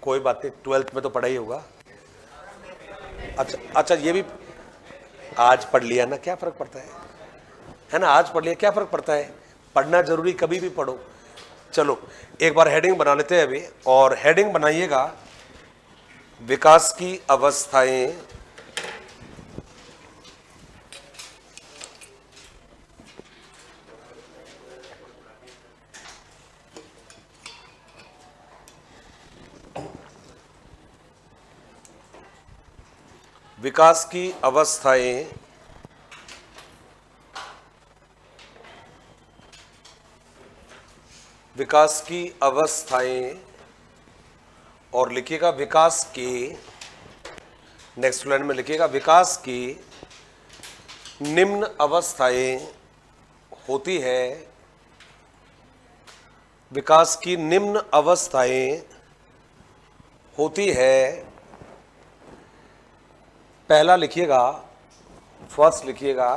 कोई बात नहीं, 12th में तो पढ़ा ही होगा। अच्छा अच्छा, ये भी आज पढ़ लिया ना, क्या फर्क पड़ता है ना? आज पढ़ लिया, क्या फर्क पड़ता है? पढ़ना जरूरी, कभी भी पढ़ो। चलो एक बार हेडिंग बना लेते हैं अभी, और हेडिंग बनाइएगा विकास की अवस्थाएं। विकास की अवस्थाएं, विकास की अवस्थाएं, और लिखिएगा विकास की, नेक्स्ट लाइन में लिखिएगा विकास की निम्न अवस्थाएं होती है। विकास की निम्न अवस्थाएं होती है। पहला लिखिएगा, फर्स्ट लिखिएगा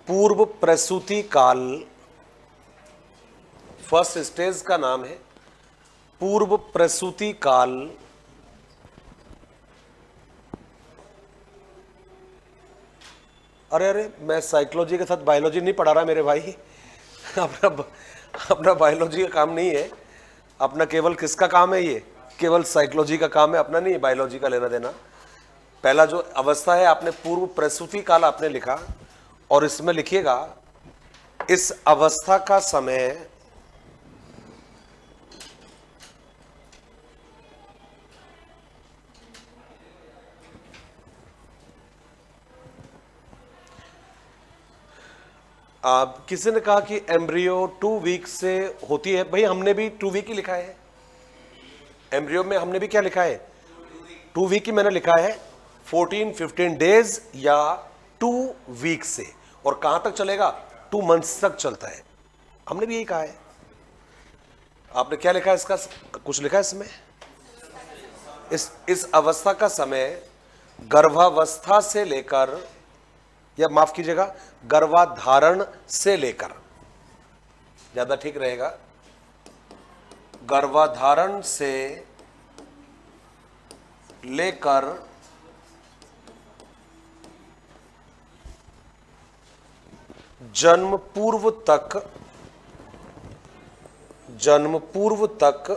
पूर्व प्रसूति काल। फर्स्ट स्टेज का नाम है पूर्व प्रसूति काल। अरे अरे, मैं साइकोलॉजी के साथ बायोलॉजी नहीं पढ़ा रहा मेरे भाई। अपना बायोलॉजी का काम नहीं है, अपना केवल किसका काम है? ये केवल साइकोलॉजी का काम है, अपना नहीं है बायोलॉजी का लेना देना। पहला जो अवस्था है आपने पूर्व प्रसूति काल आपने लिखा, और इसमें लिखिएगा इस अवस्था का समय किसी ने कहा कि एम्ब्रियो 2 वीक से होती है। भाई हमने भी 2 वीक ही लिखा है, एम्ब्रियो में हमने भी क्या लिखा है? 2 वीक ही मैंने लिखा है, 14-15 डेज या 2 वीक से। और कहां तक चलेगा? 2 मंथ्स तक चलता है, हमने भी यही कहा है। आपने क्या लिखा है इसका? कुछ लिखा है इसमें? इस अवस्था का समय गर्भावस्था से लेकर, या माफ कीजिएगा गर्भाधारण से लेकर, ज्यादा ठीक रहेगा, गर्भाधारण से लेकर जन्म पूर्व तक जन्म पूर्व तक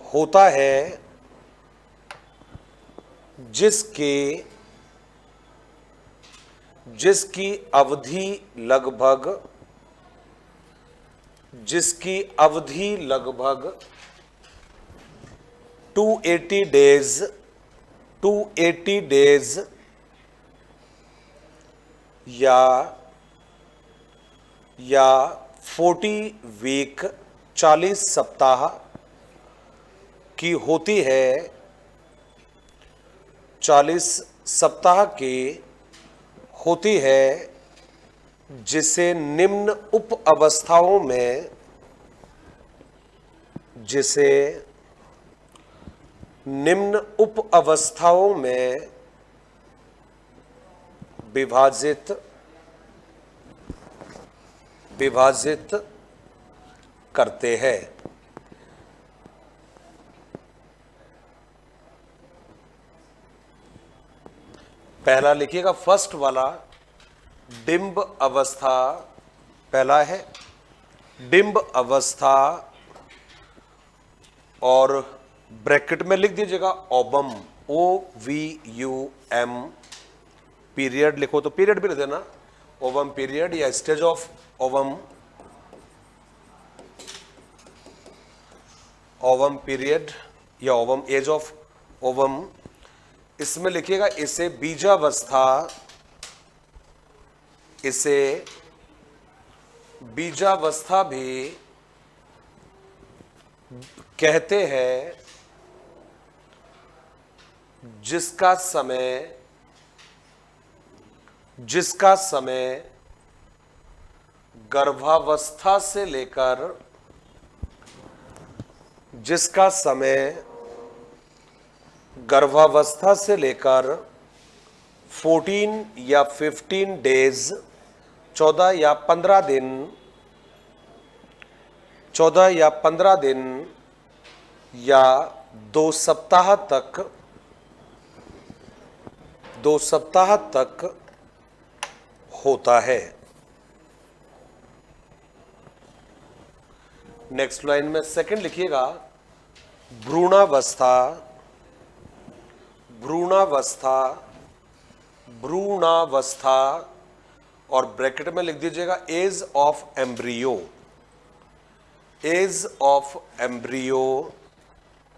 होता है, जिसकी अवधि लगभग 280 डेज या 40 वीक 40 सप्ताह की होती है, 40 सप्ताह की होती है, जिसे निम्न उप अवस्थाओं में विभाजित करते हैं। पहला लिखिएगा, फर्स्ट वाला डिंब अवस्था, पहला है डिंब अवस्था, और ब्रैकेट में लिख दीजिएगा ओवम, OVUM, पीरियड लिखो तो पीरियड भी लिख देना, ओवम पीरियड या stage of ovum, ovum period या ओवम एज ऑफ ओवम। इसमें लिखिएगा इसे बीजावस्था, इसे बीजावस्था भी कहते हैं, जिसका समय गर्भावस्था से लेकर 14 या 15 डेज 14 या 15 दिन या 2 सप्ताह तक होता है। नेक्स्ट लाइन में सेकंड लिखिएगा, भ्रूणावस्था, और ब्रैकेट में लिख दीजिएगा एज ऑफ एम्ब्रियो,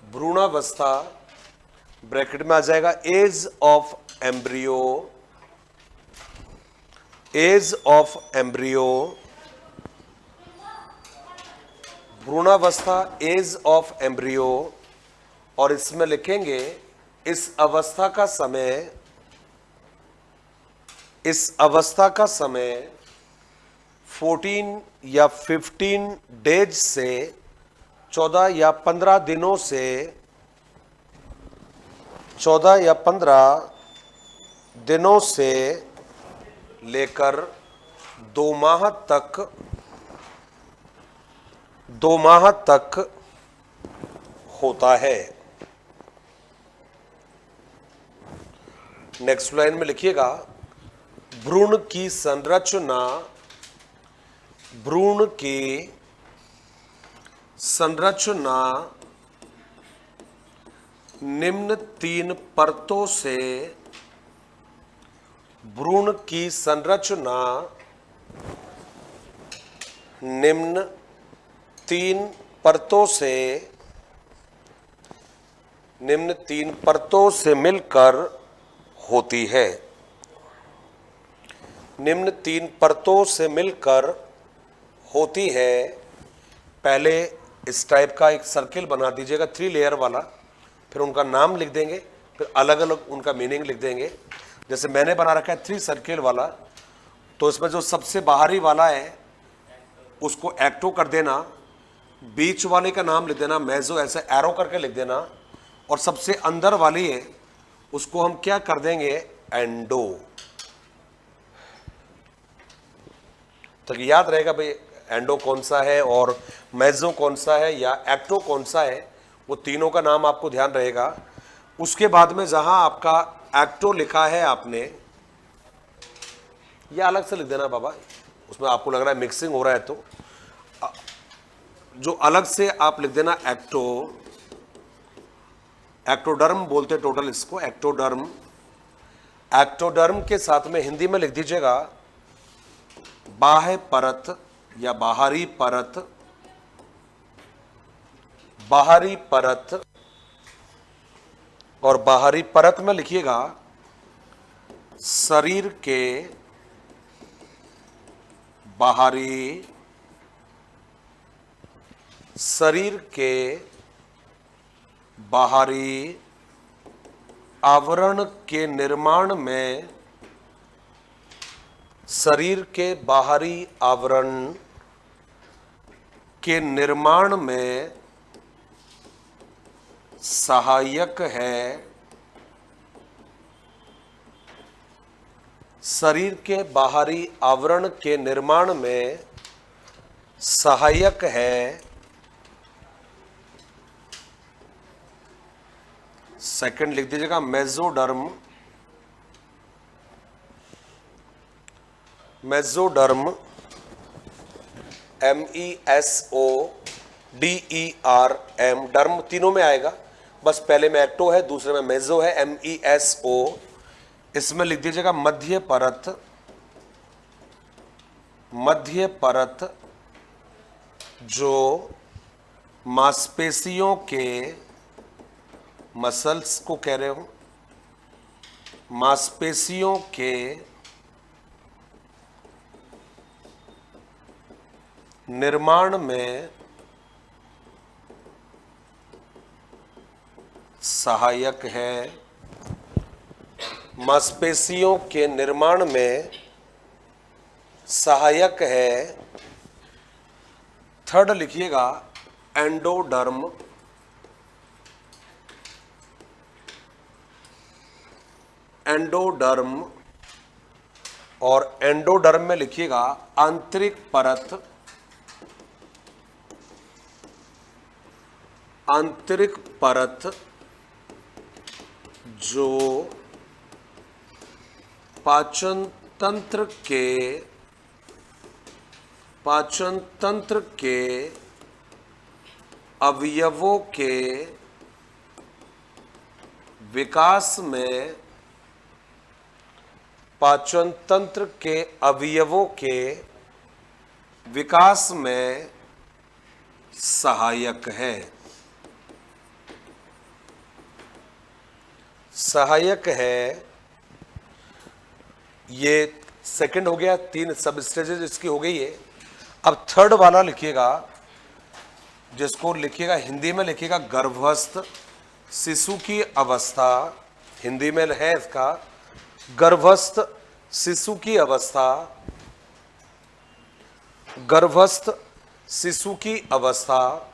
भ्रूणावस्था, ब्रैकेट में आ जाएगा एज ऑफ एम्ब्रियो, भ्रूणावस्था एज ऑफ एम्ब्रियो, और इसमें लिखेंगे इस अवस्था का समय 14 या 15 डेज से 14 या 15 दिनों से 14 या 15 दिनों से लेकर 2 माह तक होता है। नेक्स्ट लाइन में लिखिएगा, भ्रूण की संरचना निम्न 3 परतों से, भ्रूण की संरचना निम्न 3 परतों से मिलकर होती है, निम्न 3 परतों से मिलकर होती है। पहले इस टाइप का एक सर्किल बना दीजिएगा 3 लेयर वाला, फिर उनका नाम लिख देंगे, फिर अलग अलग उनका मीनिंग लिख देंगे। जैसे मैंने बना रखा है 3 सर्किल वाला, तो इसमें जो सबसे बाहरी वाला है उसको एक्टो कर देना, बीच वाले का नाम लिख देना मेजो, ऐसे एरो करके लिख देना, और सबसे अंदर वाली है उसको हम क्या कर देंगे एंडो। तो याद रहेगा भाई एंडो कौन सा है और मेजो कौन सा है या एक्टो कौन सा है, वो तीनों का नाम आपको ध्यान रहेगा। उसके बाद में जहां आपका एक्टो लिखा है आपने, या अलग से लिख देना बाबा, उसमें आपको लग रहा है मिक्सिंग हो रहा है तो जो अलग से आप लिख देना एक्टोडर्म बोलते टोटल इसको, एक्टोडर्म। एक्टोडर्म के साथ में हिंदी में लिख दीजिएगा बाह्य परत या बाहरी परत, बाहरी परत। और बाहरी परत में लिखिएगा शरीर के बाहरी, शरीर के बाहरी आवरण के निर्माण में, शरीर के बाहरी आवरण के निर्माण में सहायक है, शरीर के बाहरी आवरण के निर्माण में सहायक है। सेकंड लिख दीजिएगा मेसोडर्म, मेसोडर्म MESODERM, डर्म तीनों में आएगा, बस पहले में एक्टो है, दूसरे में मेसो है, MESO। इसमें लिख दीजिएगा मध्य परत, मध्य परत जो मांसपेशियों के, मसल्स को कह रहे हो, मांसपेशियों के निर्माण में सहायक है, मांसपेशियों के निर्माण में सहायक है। थर्ड लिखिएगा एंडोडर्म, एंडोडर्म। और एंडोडर्म में लिखिएगा आंतरिक परत, आंतरिक परत जो पाचन तंत्र के, पाचन तंत्र के अवयवों के विकास में, पाचन तंत्र के अवयवों के विकास में सहायक है, सहायक है। ये सेकंड हो गया, 3 सब स्टेजेस इसकी हो गई है। अब थर्ड वाला लिखिएगा, जिसको लिखिएगा हिंदी में लिखिएगा गर्भस्थ शिशु की अवस्था, हिंदी में है इसका गर्भस्थ शिशु की अवस्था, गर्भस्थ शिशु की अवस्था।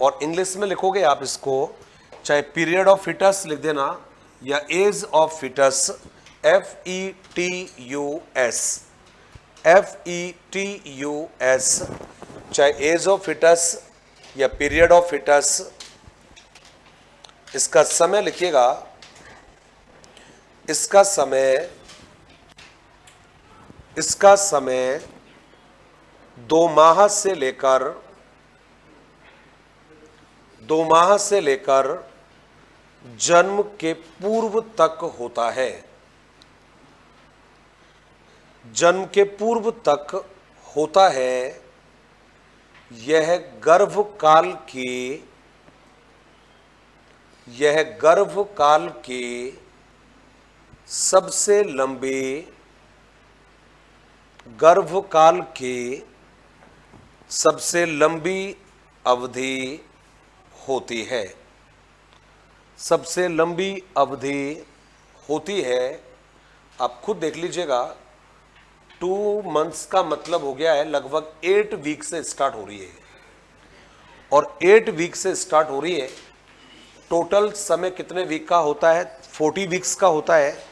और इंग्लिश में लिखोगे आप इसको, चाहे पीरियड ऑफ फिटस लिख देना या age of fetus, FETUS, FETUS, चाहे एज ऑफ फिटस या पीरियड ऑफ फिटस। इसका समय लिखिएगा, इसका समय, इसका समय 2 माह से लेकर, 2 माह से लेकर जन्म के पूर्व तक होता है, जन्म के पूर्व तक होता है। यह गर्भकाल की, यह गर्भकाल की सबसे लंबी, गर्भकाल की सबसे लंबी अवधि होती है, सबसे लंबी अवधि होती है। आप खुद देख लीजिएगा, 2 मंथ्स का मतलब हो गया है लगभग 8 वीक से स्टार्ट हो रही है, और 8 वीक से स्टार्ट हो रही है। टोटल समय कितने वीक का होता है? 40 वीक्स का होता है।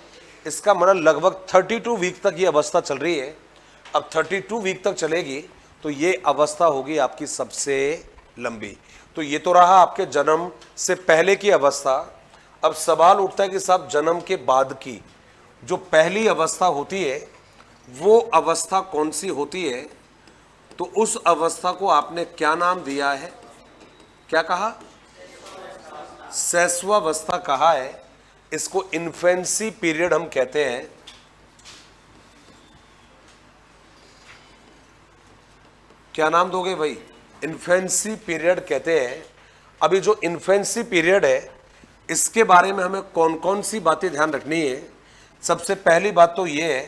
इसका मतलब लगभग 32 वीक तक ये अवस्था चल रही है। अब 32 वीक तक चलेगी तो ये अवस्था होगी आपकी सबसे लंबी। तो ये तो रहा आपके जन्म से पहले की अवस्था। अब सवाल उठता है कि साहब जन्म के बाद की जो पहली अवस्था होती है वो अवस्था कौन सी होती है? तो उस अवस्था को आपने क्या नाम दिया है? क्या कहा? शैशवावस्था कहा है। इसको इन्फेंसी पीरियड हम कहते हैं। क्या नाम दोगे भाई? इन्फेंसी पीरियड कहते हैं। अभी जो इन्फेंसी पीरियड है, इसके बारे में हमें कौन कौन सी बातें ध्यान रखनी है? सबसे पहली बात तो ये है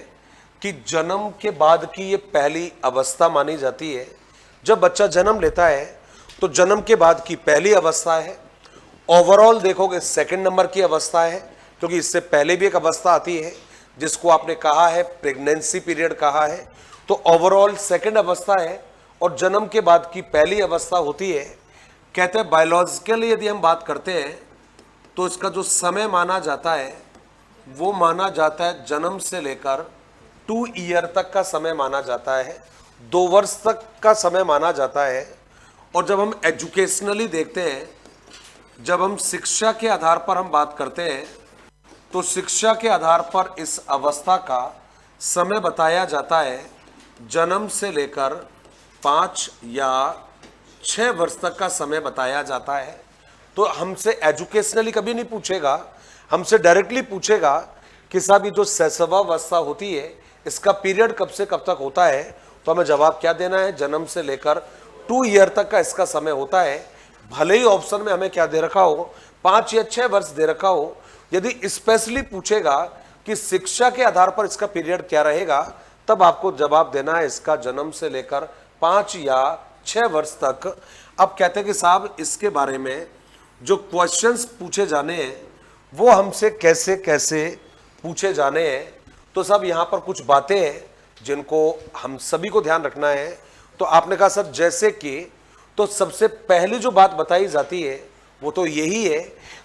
कि जन्म के बाद की ये पहली अवस्था मानी जाती है। जब बच्चा जन्म लेता है तो जन्म के बाद की पहली अवस्था है। ओवरऑल देखोगे सेकंड नंबर की अवस्था है, क्योंकि इससे पहले भी एक अवस्था आती है जिसको आपने कहा है प्रेगनेंसी पीरियड कहा है। तो ओवरऑल सेकंड अवस्था है और जन्म के बाद की पहली अवस्था होती है। कहते हैं बायोलॉजिकली यदि हम बात करते हैं तो इसका जो समय माना जाता है वो माना जाता है जन्म से लेकर 2 ईयर तक का समय माना जाता है, 2 वर्ष तक का समय माना जाता है। और जब हम एजुकेशनली देखते हैं, जब हम शिक्षा के आधार पर हम बात करते हैं, तो शिक्षा के आधार पर इस अवस्था का समय बताया जाता है जन्म से लेकर 5 या 6 वर्ष तक का समय बताया जाता है। तो हमसे एजुकेशनली कभी नहीं पूछेगा, हमसे डायरेक्टली पूछेगा कि साहब ये जो शैशवावस्था होती है इसका पीरियड कब से कब तक होता है, तो हमें जवाब क्या देना है? जन्म से लेकर 2 ईयर तक का इसका समय होता है। भले ही ऑप्शन में हमें क्या दे रखा हो, 5 या 6 वर्ष दे रखा हो, यदि स्पेशली पूछेगा कि शिक्षा के आधार पर इसका पीरियड क्या रहेगा, तब आपको जवाब देना है इसका जन्म से लेकर 5 या 6 वर्ष तक। अब कहते हैं कि साहब इसके बारे में जो क्वेश्चंस पूछे जाने हैं वो हमसे कैसे कैसे पूछे जाने हैं। तो साहब यहाँ पर कुछ बातें हैं जिनको हम सभी को ध्यान रखना है। तो आपने कहा सर जैसे कि, तो सबसे पहली जो बात बताई जाती है वो तो यही है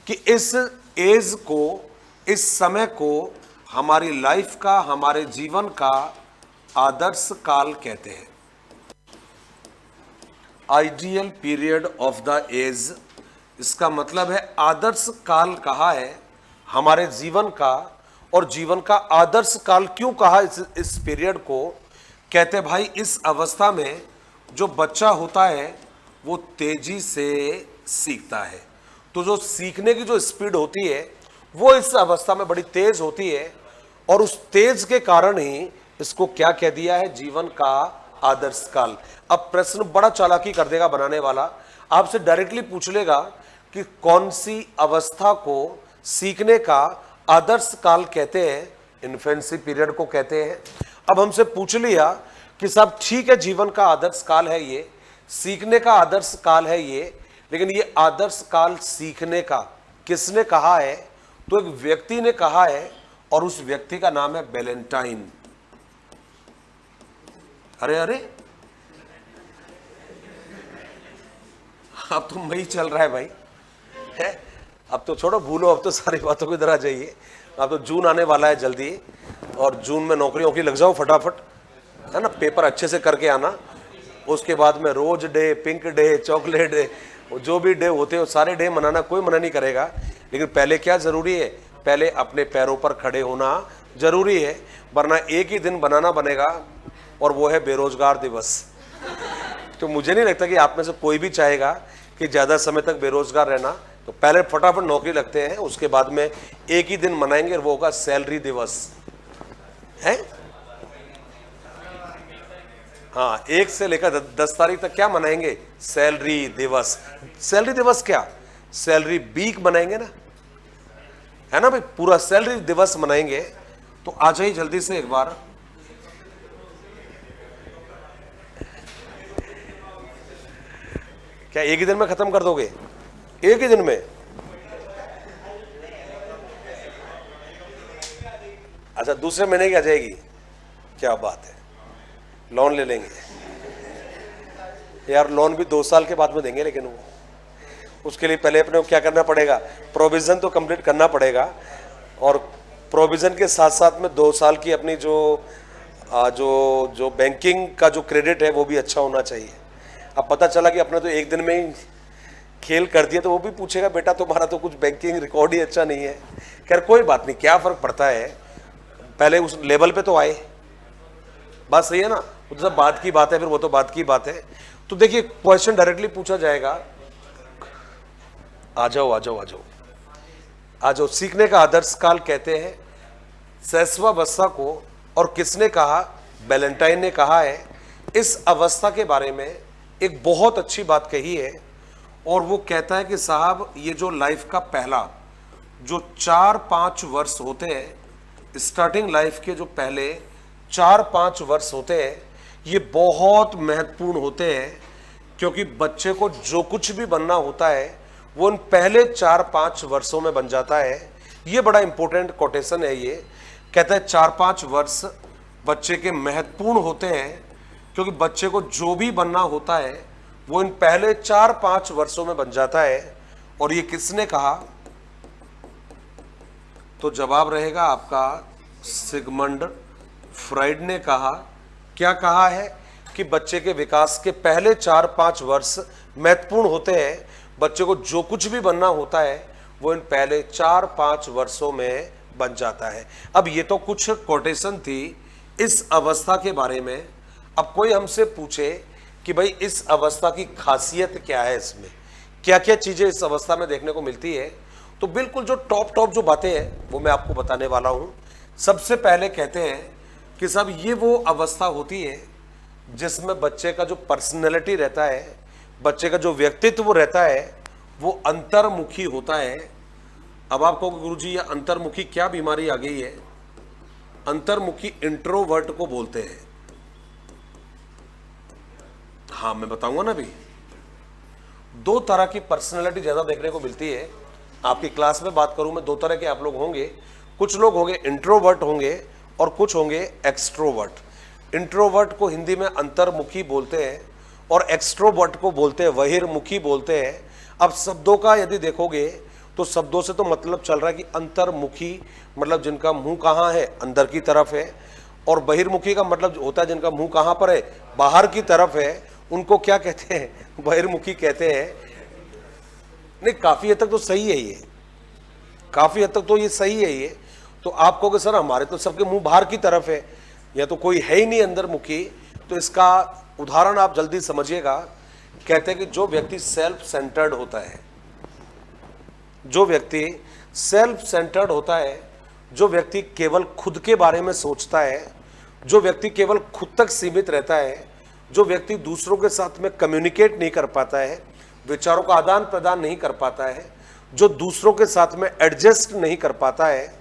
कि इस एज को, इस समय को हमारी लाइफ का, हमारे जीवन का आदर्श काल कहते हैं। Ideal period of the age, इसका मतलब है आदर्श काल कहा है हमारे जीवन का। और जीवन का आदर्श काल क्यों कहा इस पीरियड को? कहते भाई इस अवस्था में जो बच्चा होता है वो तेजी से सीखता है। तो जो सीखने की जो स्पीड होती है वो इस अवस्था में बड़ी तेज होती है, और उस तेज के कारण ही इसको क्या कह दिया है? जीवन का आदर्श काल। अब प्रश्न बड़ा चालाकी कर देगा बनाने वाला, आपसे डायरेक्टली पूछ लेगा कि कौन सी अवस्था को सीखने का आदर्श काल कहते हैं? इन्फेंसी पीरियड को कहते हैं। अब हमसे पूछ लिया कि साहब ठीक है, जीवन का आदर्श काल है ये, सीखने का आदर्श काल है ये, लेकिन ये आदर्श काल सीखने का किसने कहा है? तो एक व्यक्ति ने कहा है, और उस व्यक्ति का नाम है वैलेंटाइन। अरे अरे, अब तो मई चल रहा है भाई, है? अब तो छोड़ो, भूलो, अब तो सारी बातों को इधर आ जाइए। अब तो जून आने वाला है जल्दी, और जून में नौकरियों की लग जाओ फटाफट, है ना? पेपर अच्छे से करके आना। उसके बाद में rose day, pink day, chocolate day, जो भी डे होते हैं वो सारे डे मनाना कोई मना नहीं करेगा। लेकिन पहले क्या जरूरी है? पहले अपने पैरों पर खड़े होना जरूरी है, वरना एक ही दिन बनाना बनेगा, और वो है बेरोजगार दिवस। तो मुझे नहीं लगता कि आप में से कोई भी चाहेगा कि ज्यादा समय तक बेरोजगार रहना। तो पहले फटाफट नौकरी लगते हैं, उसके बाद में एक ही दिन मनाएंगे, और वो होगा सैलरी दिवस, है? हाँ, 1 से लेकर 10 तारीख तक क्या मनाएंगे? सैलरी दिवस। सैलरी दिवस क्या? सैलरी वीक मनाएंगे ना, है ना भाई? पूरा सैलरी दिवस मनाएंगे। तो आ जाइए जल्दी से एक बार। क्या एक ही दिन में खत्म कर दोगे? एक ही दिन में? अच्छा, दूसरे महीने की आ जाएगी? क्या बात है, लोन ले लेंगे यार। लोन भी 2 साल के बाद में देंगे, लेकिन वो उसके लिए पहले अपने को क्या करना पड़ेगा? प्रोविजन तो कंप्लीट करना पड़ेगा, और प्रोविजन के साथ साथ में 2 साल की अपनी जो बैंकिंग का जो क्रेडिट है वो भी अच्छा होना चाहिए। अब पता चला कि अपने तो एक दिन में ही खेल कर दिया, तो वो भी पूछेगा बेटा तुम्हारा तो कुछ बैंकिंग रिकॉर्ड ही अच्छा नहीं है। खैर कोई बात नहीं, क्या फर्क पड़ता है, पहले उस लेवल पे तो आए। बात सही है ना? वो तो सब बात की बात है, फिर वो तो बात की बात है। तो देखिए क्वेश्चन डायरेक्टली पूछा जाएगा, आ जाओ आ जाओ आ जाओ आ जाओ। सीखने का आदर्श काल कहते हैं शैशवावस्था को, और किसने कहा? वैलेंटाइन ने कहा है। इस अवस्था के बारे में एक बहुत अच्छी बात कही है, और वो कहता है कि साहब ये जो लाइफ का पहला जो 4-5 वर्ष होते हैं, स्टार्टिंग लाइफ के जो पहले 4-5 वर्ष होते हैं, ये बहुत महत्वपूर्ण होते हैं, क्योंकि बच्चे को जो कुछ भी बनना होता है वो उन पहले 4-5 वर्षों में बन जाता है। ये बड़ा इंपॉर्टेंट कोटेशन है। ये कहता है 4-5 वर्ष बच्चे के महत्वपूर्ण होते हैं, क्योंकि बच्चे को जो भी बनना होता है वो इन पहले 4-5 वर्षों में बन जाता है। और ये किसने कहा? तो जवाब रहेगा आपका सिगमंड फ्राइड ने कहा। क्या कहा है? कि बच्चे के विकास के पहले 4-5 वर्ष महत्वपूर्ण होते हैं, बच्चे को जो कुछ भी बनना होता है वो इन पहले 4-5 वर्षों में बन जाता है। अब ये तो कुछ कोटेशन थी इस अवस्था के बारे में। अब कोई हमसे पूछे कि भाई इस अवस्था की खासियत क्या है, इसमें क्या क्या चीजें इस अवस्था में देखने को मिलती है, तो बिल्कुल जो टॉप जो बातें हैं वो मैं आपको बताने वाला हूं। सबसे पहले कहते हैं कि साहब ये वो अवस्था होती है जिसमें बच्चे का जो पर्सनैलिटी रहता है, बच्चे का जो व्यक्तित्व रहता है, वो अंतर्मुखी होता है। अब आप कहोगे गुरुजी ये अंतर्मुखी क्या बीमारी आ गई है? अंतर्मुखी इंट्रोवर्ट को बोलते हैं। हाँ मैं बताऊंगा ना। भी 2 तरह की पर्सनैलिटी ज्यादा देखने को मिलती है। आपकी क्लास में बात करूं मैं, 2 तरह के आप लोग होंगे। कुछ लोग होंगे इंट्रोवर्ट होंगे और कुछ होंगे एक्सट्रोवर्ट। इंट्रोवर्ट को हिंदी में अंतर्मुखी बोलते हैं और एक्सट्रोवर्ट को बोलते हैं बहिर्मुखी बोलते हैं। अब शब्दों का यदि देखोगे तो शब्दों से तो मतलब चल रहा है कि अंतर्मुखी मतलब जिनका मुंह कहाँ है? अंदर की तरफ है। और बहिर्मुखी का मतलब होता है जिनका मुंह कहाँ पर है? बाहर की तरफ है। उनको क्या कहते हैं? बहिर्मुखी कहते हैं। नहीं, काफी हद तक तो सही है ये, काफी हद तक तो ये सही है ये। तो आप कहोगे सर हमारे तो सबके मुंह बाहर की तरफ है, या तो कोई है ही नहीं अंदरमुखी। तो इसका उदाहरण आप जल्दी समझिएगा। कहते हैं कि जो व्यक्ति सेल्फ सेंटर्ड होता है, जो व्यक्ति सेल्फ सेंटर्ड होता है, जो व्यक्ति केवल खुद के बारे में सोचता है, जो व्यक्ति केवल खुद तक सीमित रहता है, जो व्यक्ति दूसरों के साथ में कम्युनिकेट नहीं कर पाता है, विचारों का आदान प्रदान नहीं कर पाता है, जो दूसरों के साथ में एडजस्ट नहीं कर पाता है,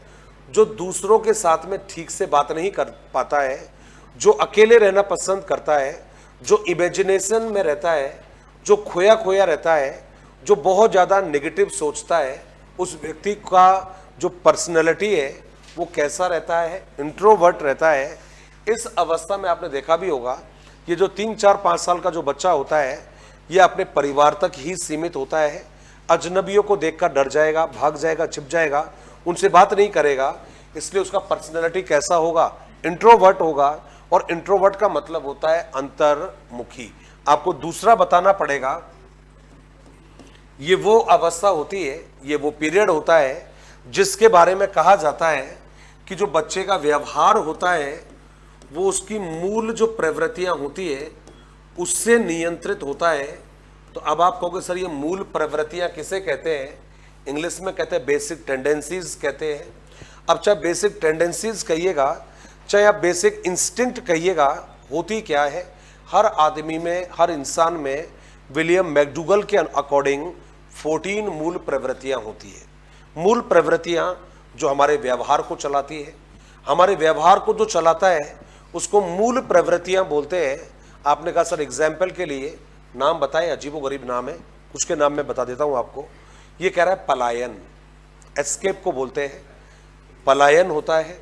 जो दूसरों के साथ में ठीक से बात नहीं कर पाता है, जो अकेले रहना पसंद करता है, जो इमेजिनेशन में रहता है, जो खोया खोया रहता है, जो बहुत ज़्यादा नेगेटिव सोचता है, उस व्यक्ति का जो पर्सनैलिटी है वो कैसा रहता है? इंट्रोवर्ट रहता है। इस अवस्था में आपने देखा भी होगा, ये जो 3, 4, 5 साल का जो बच्चा होता है ये अपने परिवार तक ही सीमित होता है। अजनबियों को देखकर डर जाएगा, भाग जाएगा, छिप जाएगा, उनसे बात नहीं करेगा। इसलिए उसका पर्सनैलिटी कैसा होगा? इंट्रोवर्ट होगा। और इंट्रोवर्ट का मतलब होता है अंतर्मुखी। आपको दूसरा बताना पड़ेगा, ये वो अवस्था होती है, ये वो पीरियड होता है जिसके बारे में कहा जाता है कि जो बच्चे का व्यवहार होता है वो उसकी मूल जो प्रवृत्तियां होती है उससे नियंत्रित होता है। तो अब आप कहोगे सर ये मूल प्रवृत्तियां किसे कहते हैं? इंग्लिश में कहते हैं बेसिक टेंडेंसीज कहते हैं। अब चाहे बेसिक टेंडेंसीज कहिएगा, चाहे आप बेसिक इंस्टिंक्ट कहिएगा, होती क्या है? हर आदमी में, हर इंसान में विलियम मैकडूगल के अकॉर्डिंग 14 मूल प्रवृत्तियां होती है। मूल प्रवृत्तियां जो हमारे व्यवहार को चलाती है, हमारे व्यवहार को जो चलाता है उसको मूल प्रवृत्तियां बोलते हैं। आपने कहा सर एग्जाम्पल के लिए नाम बताएं, अजीबोगरीब नाम है, कुछ के नाम मैं बता देता हूं आपको। ये कह रहा है पलायन, एस्केप को बोलते हैं, पलायन होता है,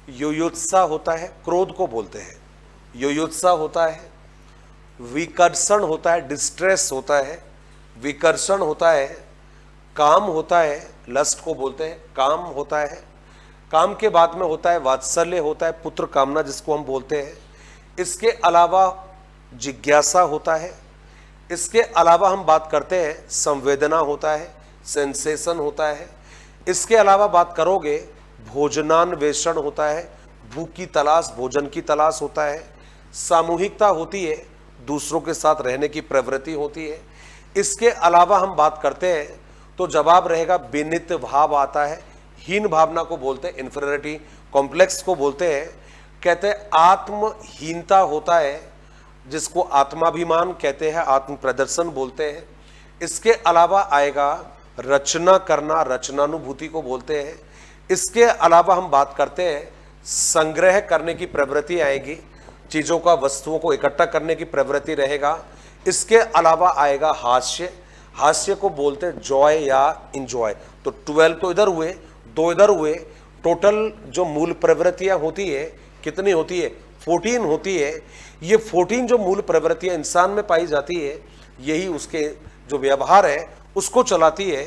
युयुत्सा होता है, क्रोध को बोलते हैं, युयुत्सा होता है, विकर्षण होता है, डिस्ट्रेस होता है, विकर्षण होता है, काम होता है, लस्ट को बोलते हैं, काम होता है, काम के बाद में होता है वात्सल्य होता है, पुत्र कामना जिसको हम बोलते हैं। इसके अलावा जिज्ञासा होता है, इसके अलावा हम बात करते हैं संवेदना होता है, सेंसेशन होता है। इसके अलावा बात करोगे भोजनान्वेषण होता है, भूख की तलाश, भोजन की तलाश होता है, सामूहिकता होती है, दूसरों के साथ रहने की प्रवृत्ति होती है। इसके अलावा हम बात करते हैं तो जवाब रहेगा विनित भाव आता है। हीन भावना को बोलते हैं, इंफीरियरिटी कॉम्प्लेक्स को बोलते हैं। कहते हैं आत्महीनता होता है, जिसको आत्माभिमान कहते हैं, आत्म प्रदर्शन बोलते हैं। इसके अलावा आएगा रचना करना, रचनानुभूति को बोलते हैं। इसके अलावा हम बात करते हैं संग्रह करने की प्रवृत्ति आएगी, चीजों का, वस्तुओं को इकट्ठा करने की प्रवृत्ति रहेगा। इसके अलावा आएगा हास्य, हास्य को बोलते हैं जॉय या इंजॉय। तो 12 तो इधर हुए, 2 इधर हुए, टोटल जो मूल प्रवृत्तियां होती है कितनी होती है? 14 होती है। ये 14 जो मूल प्रवृत्तियां इंसान में पाई जाती है, यही उसके जो व्यवहार है उसको चलाती है।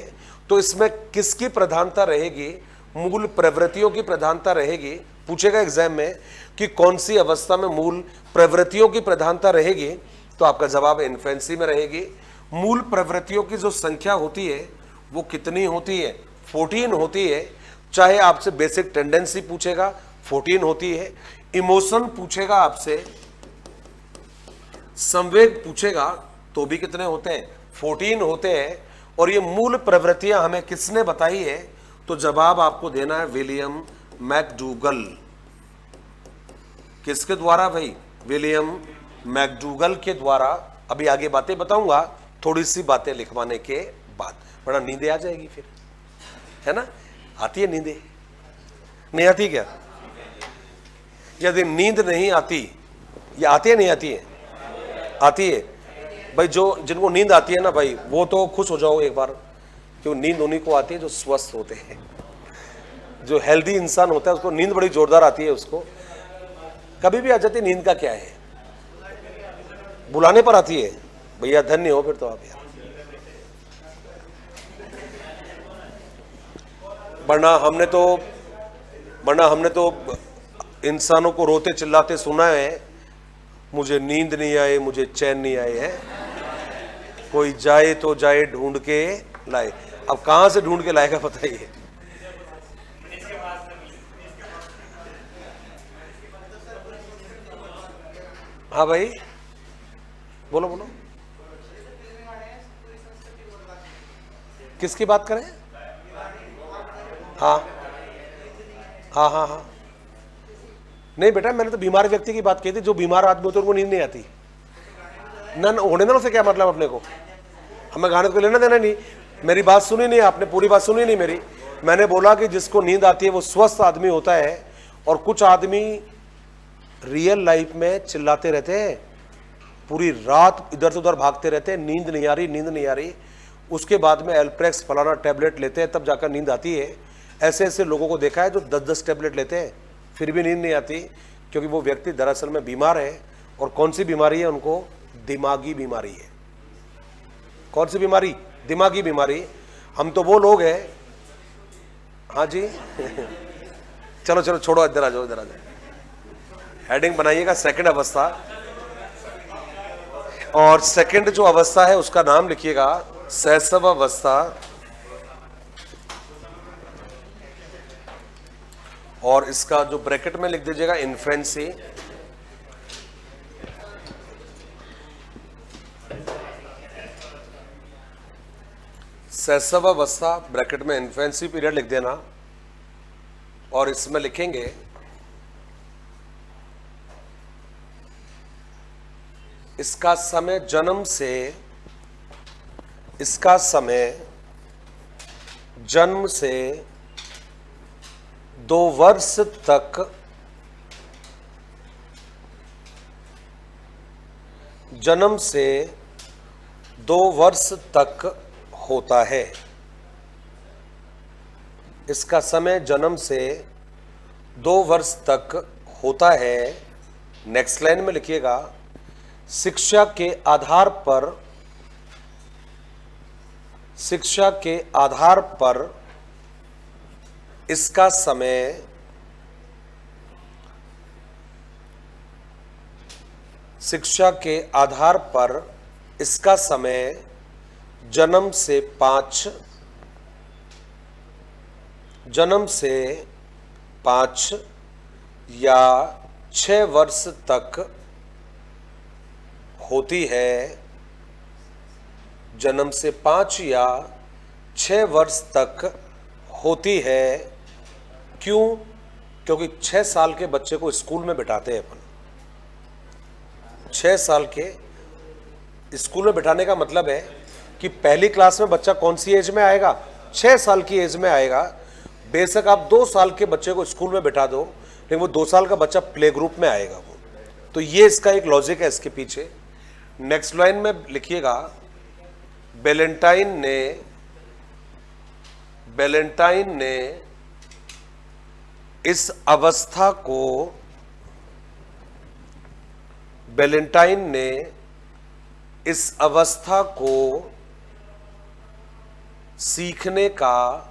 तो इसमें किसकी प्रधानता रहेगी? मूल प्रवृत्तियों की प्रधानता रहेगी। पूछेगा एग्जाम में कि कौन सी अवस्था में मूल प्रवृत्तियों की प्रधानता रहेगी, तो आपका जवाब इन्फेंसी में रहेगी। मूल प्रवृत्तियों की जो संख्या होती है वो कितनी होती है? 14 होती है। चाहे आपसे बेसिक टेंडेंसी पूछेगा, 14 होती है। इमोशन पूछेगा आपसे, संवेग पूछेगा तो भी कितने होते हैं? 14 होते हैं। और ये मूल प्रवृत्तियां हमें किसने बताई है? तो जवाब आपको देना है विलियम मैकडूगल। किसके द्वारा भाई? विलियम मैकडूगल के द्वारा। अभी आगे बातें बताऊंगा, थोड़ी सी बातें लिखवाने के बाद, बड़ा नींदे आ जाएगी फिर, है ना? आती है नींदे? नहीं आती क्या? यदि नींद नहीं आती, ये आती है नहीं आती है? आती है भाई। जो जिनको नींद आती है ना भाई, वो तो खुश हो जाओ एक बार, क्यों? नींद उन्हीं को आती है जो स्वस्थ होते हैं। जो हेल्दी इंसान होता है उसको नींद बड़ी जोरदार आती है। उसको कभी भी आ जाती है। नींद का क्या है? बुलाने पर आती है। भैया धन्य हो फिर तो आप यार। वरना हमने तो इंसानों को रोते चिल्लाते सुना है, मुझे नींद नहीं आए, मुझे चैन नहीं आए है, कोई जाए तो जाए ढूंढ के लाए। अब कहां से ढूंढ के लाएगा बताइए? हाँ भाई, बोलो बोलो, किसकी बात करें? हाँ हाँ हाँ हाँ, नहीं बेटा, मैंने तो बीमार व्यक्ति की बात की थी। जो बीमार आदमी होते हैं उनको नींद नहीं आती ना, होने देना से क्या मतलब? अपने को हमें गाने को लेना देना नहीं। मेरी बात सुनी नहीं आपने, पूरी बात सुनी नहीं मेरी। मैंने बोला कि जिसको नींद आती है वो स्वस्थ आदमी होता है। और कुछ आदमी रियल लाइफ में चिल्लाते रहते हैं, पूरी रात इधर से उधर भागते रहते हैं, नींद नहीं आ रही, नींद नहीं आ रही। उसके बाद में एल्प्रेक्स फलाना टैबलेट लेते हैं, तब जाकर नींद आती है। ऐसे ऐसे लोगों को देखा है जो 10-10 टैबलेट लेते हैं, फिर भी नींद नहीं आती, क्योंकि वो व्यक्ति दरअसल में बीमार है। और कौन सी बीमारी है उनको? दिमागी बीमारी है। कौन सी बीमारी? दिमागी बीमारी। हम तो वो लोग हैं, हाँ जी चलो चलो छोड़ो, इधर आ जाओ, इधर आ जाओ। हेडिंग बनाइएगा सेकंड अवस्था, और सेकंड जो अवस्था है उसका नाम लिखिएगा शैशव अवस्था। और इसका जो ब्रैकेट में लिख दीजिएगा इन्फेंसी। शैशव अवस्था ब्रैकेट में इन्फेंसी पीरियड लिख देना। और इसमें लिखेंगे इसका समय जन्म से, इसका समय जन्म से 2 वर्ष तक, जन्म से 2 वर्ष तक होता है। इसका समय जन्म से 2 वर्ष तक होता है। नेक्स्ट लाइन में लिखिएगा शिक्षा के आधार पर, शिक्षा के आधार पर इसका समय, शिक्षा के आधार पर इसका समय जन्म से 5 या 6 वर्ष तक होती है, जन्म से 5 या 6 वर्ष तक होती है। क्यों? क्योंकि 6 साल के बच्चे को स्कूल में बिठाते हैं अपन। 6 साल के स्कूल में बिठाने का मतलब है कि पहली क्लास में बच्चा कौन सी एज में आएगा? 6 साल की एज में आएगा। बेशक आप 2 साल के बच्चे को स्कूल में बिठा दो, लेकिन वो 2 साल का बच्चा प्ले ग्रुप में आएगा वो। तो ये इसका एक लॉजिक है इसके पीछे। नेक्स्ट लाइन में लिखिएगा, बैलेंटाइन ने इस अवस्था को सीखने का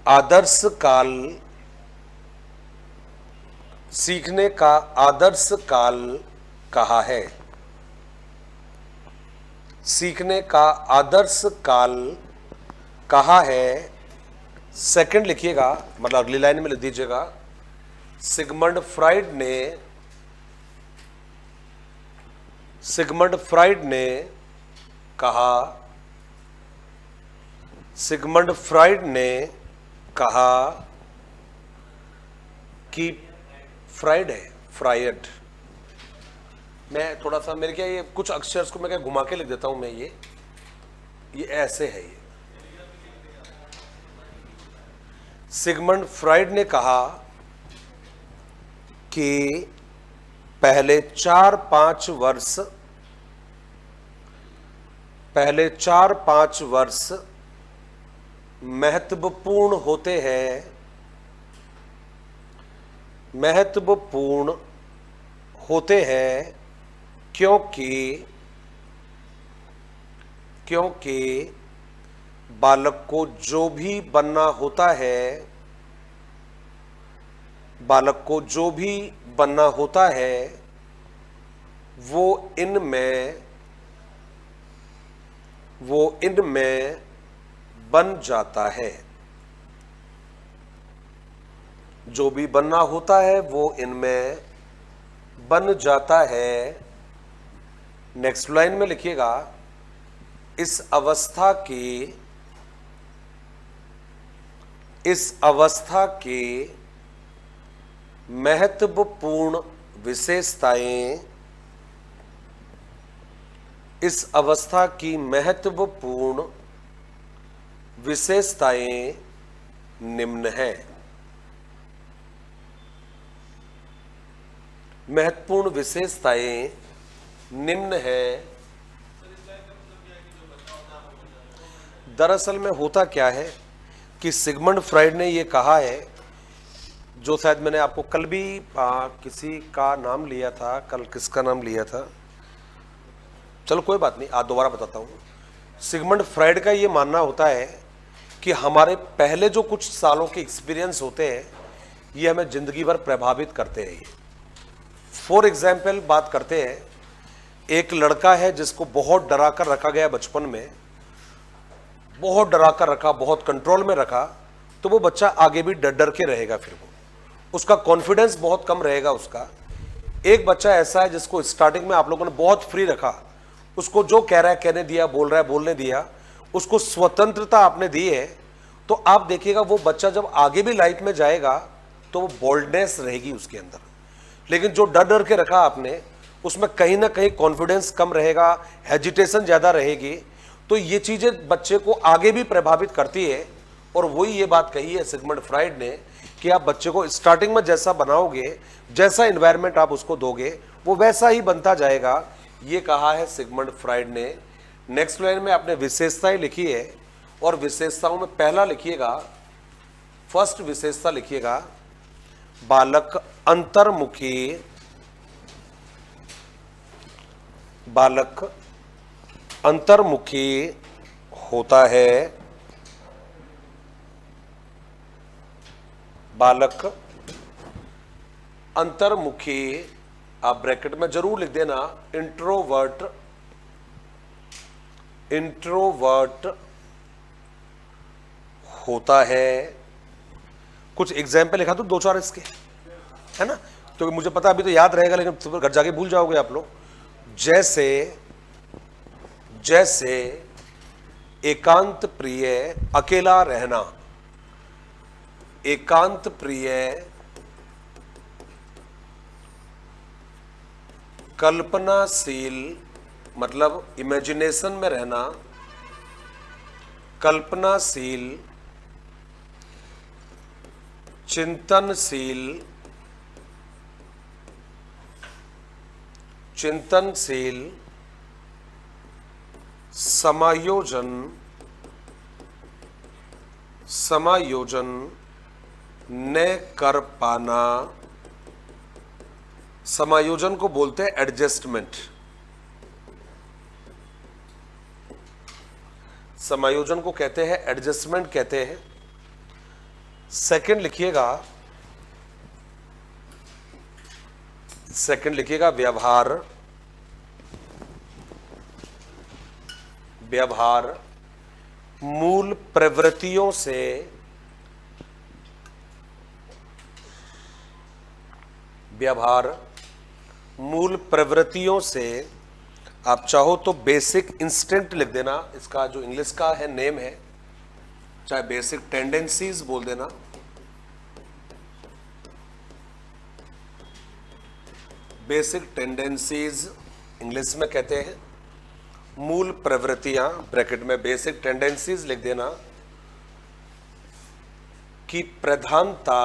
आदर्श काल कहा है। सीखने का आदर्श काल कहा है। सेकंड लिखिएगा, मतलब अगली लाइन में लिख दीजिएगा, सिगमंड फ्राइड ने कहा कि फ्राइड, मैं थोड़ा सा, मेरे क्या ये कुछ अक्षर को मैं क्या घुमा के लिख देता हूं मैं, ये ऐसे है। ये सिगमंड फ्राइड ने कहा कि पहले 4-5 वर्ष महत्वपूर्ण होते हैं क्योंकि बालक को जो भी बनना होता है वो इनमें बन जाता है। जो भी बनना होता है वो इनमें बन जाता है। नेक्स्ट लाइन में लिखिएगा, इस अवस्था की महत्वपूर्ण विशेषताएं निम्न हैं। महत्वपूर्ण विशेषताएं निम्न है। दरअसल में होता क्या है कि सिगमंड फ्राइड ने ये कहा है, जो शायद मैंने आपको कल भी किसी का नाम लिया था, कल किसका नाम लिया था, चलो कोई बात नहीं, आज दोबारा बताता हूँ। सिगमंड फ्राइड का ये मानना होता है कि हमारे पहले जो कुछ सालों के एक्सपीरियंस होते हैं ये हमें जिंदगी भर प्रभावित करते हैं। ये फॉर एग्जाम्पल बात करते हैं, एक लड़का है जिसको बहुत डरा कर रखा गया बचपन में, बहुत डरा कर रखा, बहुत कंट्रोल में रखा, तो वो बच्चा आगे भी डर डर के रहेगा। फिर वो उसका कॉन्फिडेंस बहुत कम रहेगा उसका। एक बच्चा ऐसा है जिसको स्टार्टिंग में आप लोगों ने बहुत फ्री रखा, उसको जो कह रहा है कहने दिया, बोल रहा है बोलने दिया, उसको स्वतंत्रता आपने दी है, तो आप देखिएगा वो बच्चा जब आगे भी लाइफ में जाएगा तो वो बोल्डनेस रहेगी उसके अंदर। लेकिन जो डर डर के रखा आपने, उसमें कहीं ना कहीं कॉन्फिडेंस कम रहेगा, हेजिटेशन ज़्यादा रहेगी। तो ये चीज़ें बच्चे को आगे भी प्रभावित करती है। और वही ये बात कही है सिगमंड फ्राइड ने कि आप बच्चे को स्टार्टिंग में जैसा बनाओगे, जैसा एनवायरनमेंट आप उसको दोगे, वो वैसा ही बनता जाएगा। ये कहा है सिगमंड फ्राइड ने। नेक्स्ट लाइन में आपने विशेषताएं लिखी है, और विशेषताओं में पहला लिखिएगा, फर्स्ट विशेषता लिखिएगा, बालक अंतर्मुखी होता है। बालक अंतर्मुखी, आप ब्रैकेट में जरूर लिख देना, इंट्रोवर्ट होता है। कुछ एग्जाम्पल लिखा तो 2-4 इसके, है ना। क्योंकि मुझे पता अभी तो याद रहेगा, लेकिन सुबह घर जाके भूल जाओगे आप लोग। जैसे जैसे एकांत प्रिय अकेला रहना, एकांत प्रिय कल्पनाशील मतलब इमेजिनेशन में रहना, कल्पनाशील चिंतनशील चिंतनशील समायोजन समायोजन न कर पाना। समायोजन को बोलते हैं एडजस्टमेंट। समायोजन को कहते हैं एडजस्टमेंट कहते हैं। सेकंड लिखिएगा, सेकंड लिखिएगा व्यवहार, व्यवहार मूल प्रवृत्तियों से व्यवहार मूल प्रवृत्तियों से, आप चाहो तो बेसिक इंस्टिंक्ट लिख देना, इसका जो इंग्लिश का है नेम है, चाहे बेसिक टेंडेंसीज बोल देना। बेसिक टेंडेंसीज इंग्लिश में कहते हैं, मूल प्रवृत्तियां ब्रैकेट में बेसिक टेंडेंसीज लिख देना की प्रधानता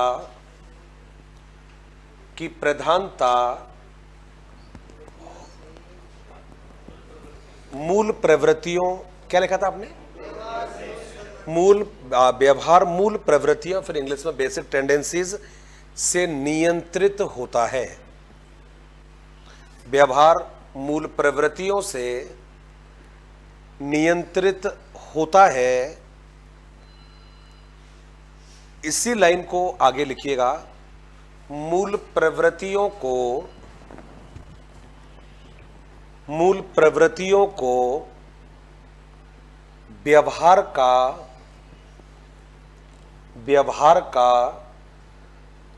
मूल प्रवृत्तियों, क्या लिखा था आपने? मूल व्यवहार मूल प्रवृत्तियां, फिर इंग्लिश में बेसिक टेंडेंसीज से नियंत्रित होता है। व्यवहार मूल प्रवृत्तियों से नियंत्रित होता है। इसी लाइन को आगे लिखिएगा, मूल प्रवृत्तियों को व्यवहार का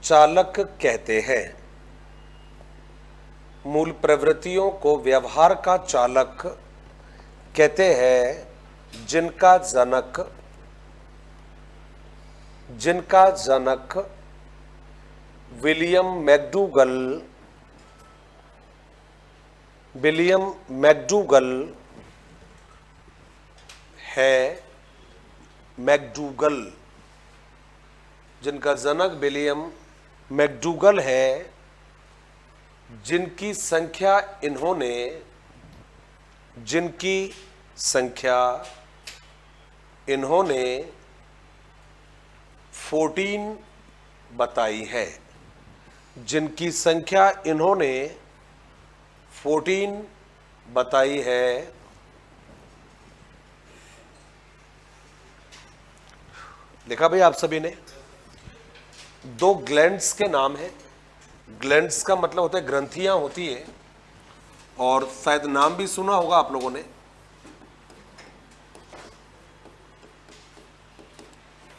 चालक कहते हैं। मूल प्रवृत्तियों को व्यवहार का चालक कहते हैं, जिनका जनक विलियम मैकडूगल है। मैकडूगल, जिनका जनक विलियम मैकडूगल है, जिनकी संख्या इन्होंने 14 बताई है। जिनकी संख्या इन्होंने 14 बताई है। देखा भाई आप सभी ने, 2 ग्लैंड्स के नाम है। ग्लैंड्स का मतलब होता है ग्रंथियां होती है, और शायद नाम भी सुना होगा आप लोगों ने।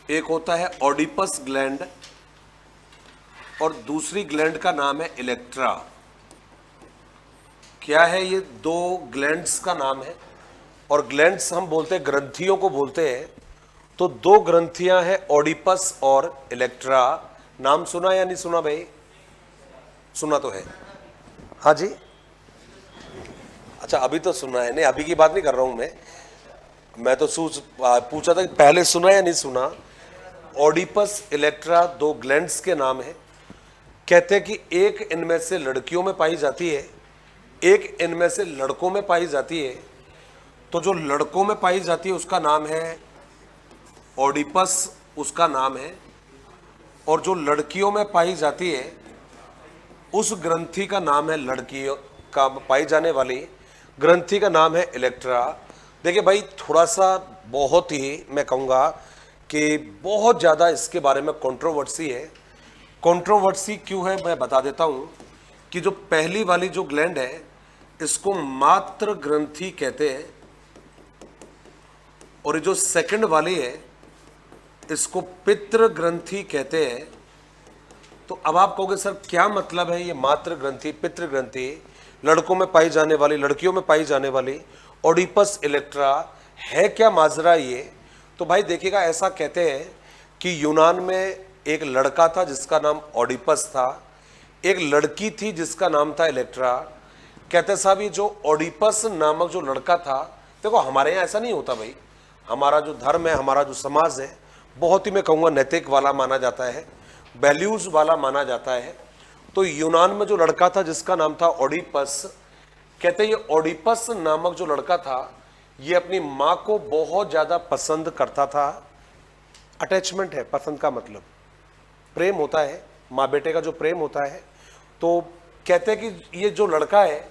एक होता है ऑडिपस ग्लैंड और दूसरी ग्लैंड का नाम है इलेक्ट्रा। क्या है ये? 2 ग्लैंड्स का नाम है, और ग्लैंड्स हम बोलते हैं, ग्रंथियों को बोलते हैं। तो 2 ग्रंथियां हैं, ऑडिपस और इलेक्ट्रा। नाम सुना या नहीं सुना भाई? सुना तो है, हाँ जी। अच्छा, अभी तो सुना है, नहीं अभी की बात नहीं कर रहा हूं मैं तो पूछा था कि पहले सुना या नहीं सुना। ऑडिपस इलेक्ट्रा 2 ग्लैंड्स के नाम है। कहते हैं कि एक इनमें से लड़कियों में पाई जाती है, एक इनमें से लड़कों में पाई जाती है। तो जो लड़कों में पाई जाती है उसका नाम है ऑडिपस, उसका नाम है। और जो लड़कियों में पाई जाती है उस ग्रंथि का नाम है, लड़कियों का पाई जाने वाली ग्रंथि का नाम है इलेक्ट्रा। देखिए भाई, थोड़ा सा बहुत ही मैं कहूँगा कि बहुत ज़्यादा इसके बारे में कंट्रोवर्सी है। कंट्रोवर्सी क्यों है मैं बता देता हूँ कि जो पहली वाली जो ग्लैंड है इसको मात्र ग्रंथि कहते हैं, और जो सेकंड वाली है इसको पितृ ग्रंथि कहते हैं, तो अब आप कहोगे सर क्या मतलब है ये मातृ ग्रंथि, पितृ ग्रंथि, लड़कों में पाई जाने वाली, लड़कियों में पाई जाने वाली ओडिपस इलेक्ट्रा, है क्या माजरा ये? तो भाई देखिएगा, ऐसा कहते हैं कि यूनान में एक लड़का था जिसका नाम ओडिपस था, एक लड़की थी जिसका नाम था इलेक्ट्रा। कहते साहब ये जो ओडिपस नामक जो लड़का था, देखो हमारे यहाँ ऐसा नहीं होता भाई, हमारा जो धर्म है, हमारा जो समाज है, बहुत ही मैं कहूँगा नैतिक वाला माना जाता है, वैल्यूज वाला माना जाता है। तो यूनान में जो लड़का था जिसका नाम था ओडिपस, कहते ये ओडिपस नामक जो लड़का था ये अपनी माँ को बहुत ज़्यादा पसंद करता था। अटैचमेंट है, पसंद का मतलब प्रेम होता है, माँ बेटे का जो प्रेम होता है। तो कहते हैं कि ये जो लड़का है,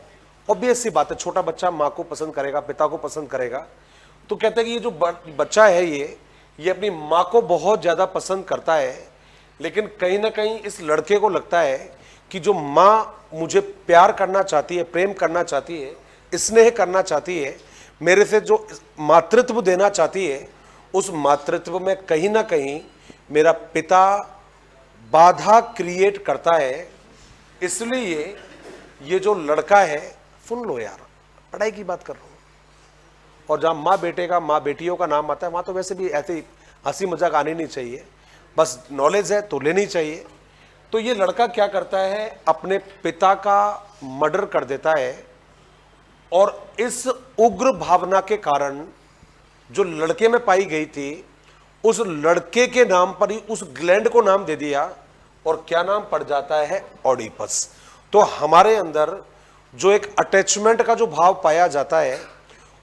ऑब्वियस सी बात है, छोटा बच्चा माँ को पसंद करेगा, पिता को पसंद करेगा। तो कहते हैं कि ये जो बच्चा है ये अपनी माँ को बहुत ज़्यादा पसंद करता है, लेकिन कहीं ना कहीं इस लड़के को लगता है कि जो माँ मुझे प्यार करना चाहती है, प्रेम करना चाहती है, स्नेह करना चाहती है, मेरे से जो मातृत्व देना चाहती है, उस मातृत्व में कहीं ना कहीं मेरा पिता बाधा क्रिएट करता है। इसलिए ये जो लड़का है, सुन लो यार, पढ़ाई की बात कर रहा हूँ, और जहाँ माँ बेटे का, माँ बेटियों का नाम आता है, वहाँ तो वैसे भी ऐसे हंसी मजाक आनी नहीं चाहिए, बस नॉलेज है तो लेनी चाहिए। तो ये लड़का क्या करता है, अपने पिता का मर्डर कर देता है, और इस उग्र भावना के कारण जो लड़के में पाई गई थी, उस लड़के के नाम पर ही उस ग्लैंड को नाम दे दिया, और क्या नाम पड़ जाता है, ओडिपस। तो हमारे अंदर जो एक अटैचमेंट का जो भाव पाया जाता है,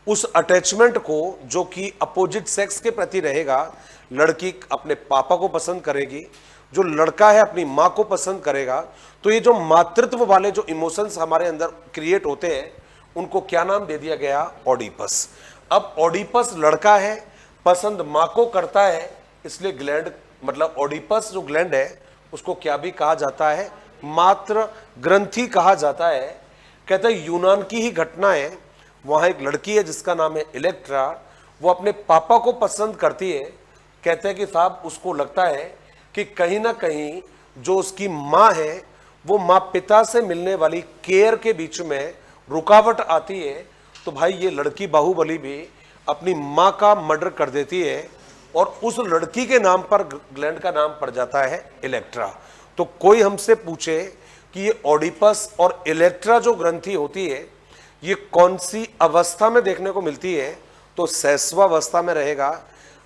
उस अटैचमेंट को जो कि अपोजिट सेक्स के प्रति रहेगा, लड़की अपने पापा को पसंद करेगी, जो लड़का है अपनी माँ को पसंद करेगा। तो ये जो मातृत्व वाले जो इमोशंस हमारे अंदर क्रिएट होते हैं, उनको क्या नाम दे दिया गया, ओडिपस। अब ओडिपस लड़का है, पसंद माँ को करता है, इसलिए ग्लैंड मतलब ओडिपस जो ग्लैंड है उसको क्या भी कहा जाता है, मातृ ग्रंथि कहा जाता है। कहते हैं यूनान की ही घटना है, वहाँ एक लड़की है जिसका नाम है इलेक्ट्रा, वो अपने पापा को पसंद करती है। कहते हैं कि साहब उसको लगता है कि कहीं ना कहीं जो उसकी माँ है, वो माँ पिता से मिलने वाली केयर के बीच में रुकावट आती है। तो भाई ये लड़की बाहुबली भी अपनी माँ का मर्डर कर देती है, और उस लड़की के नाम पर ग्लैंड का नाम पड़ जाता है इलेक्ट्रा। तो कोई हमसे पूछे कि ये ओडिपस और इलेक्ट्रा जो ग्रंथि होती है, ये कौन सी अवस्था में देखने को मिलती है, तो शैशवावस्था में रहेगा।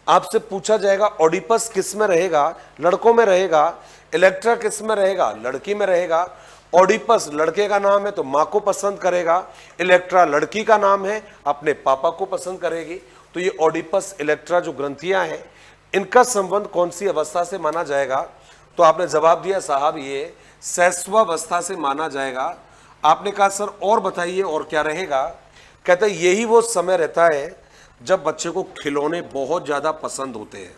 आपसे पूछा जाएगा ओडिपस किस में रहेगा, लड़कों में रहेगा, इलेक्ट्रा किस में रहेगा, लड़की में रहेगा। ओडिपस लड़के का नाम है तो माँ को पसंद करेगा, इलेक्ट्रा लड़की का नाम है, अपने पापा को पसंद करेगी। तो ये ओडिपस इलेक्ट्रा जो ग्रंथियां हैं, इनका संबंध कौन सी अवस्था से माना जाएगा? तो आपने जवाब दिया साहब ये शैशवावस्था से माना जाएगा। आपने कहा सर और बताइए और क्या रहेगा? कहते हैं यही वो समय रहता है जब बच्चे को खिलौने बहुत ज्यादा पसंद होते हैं।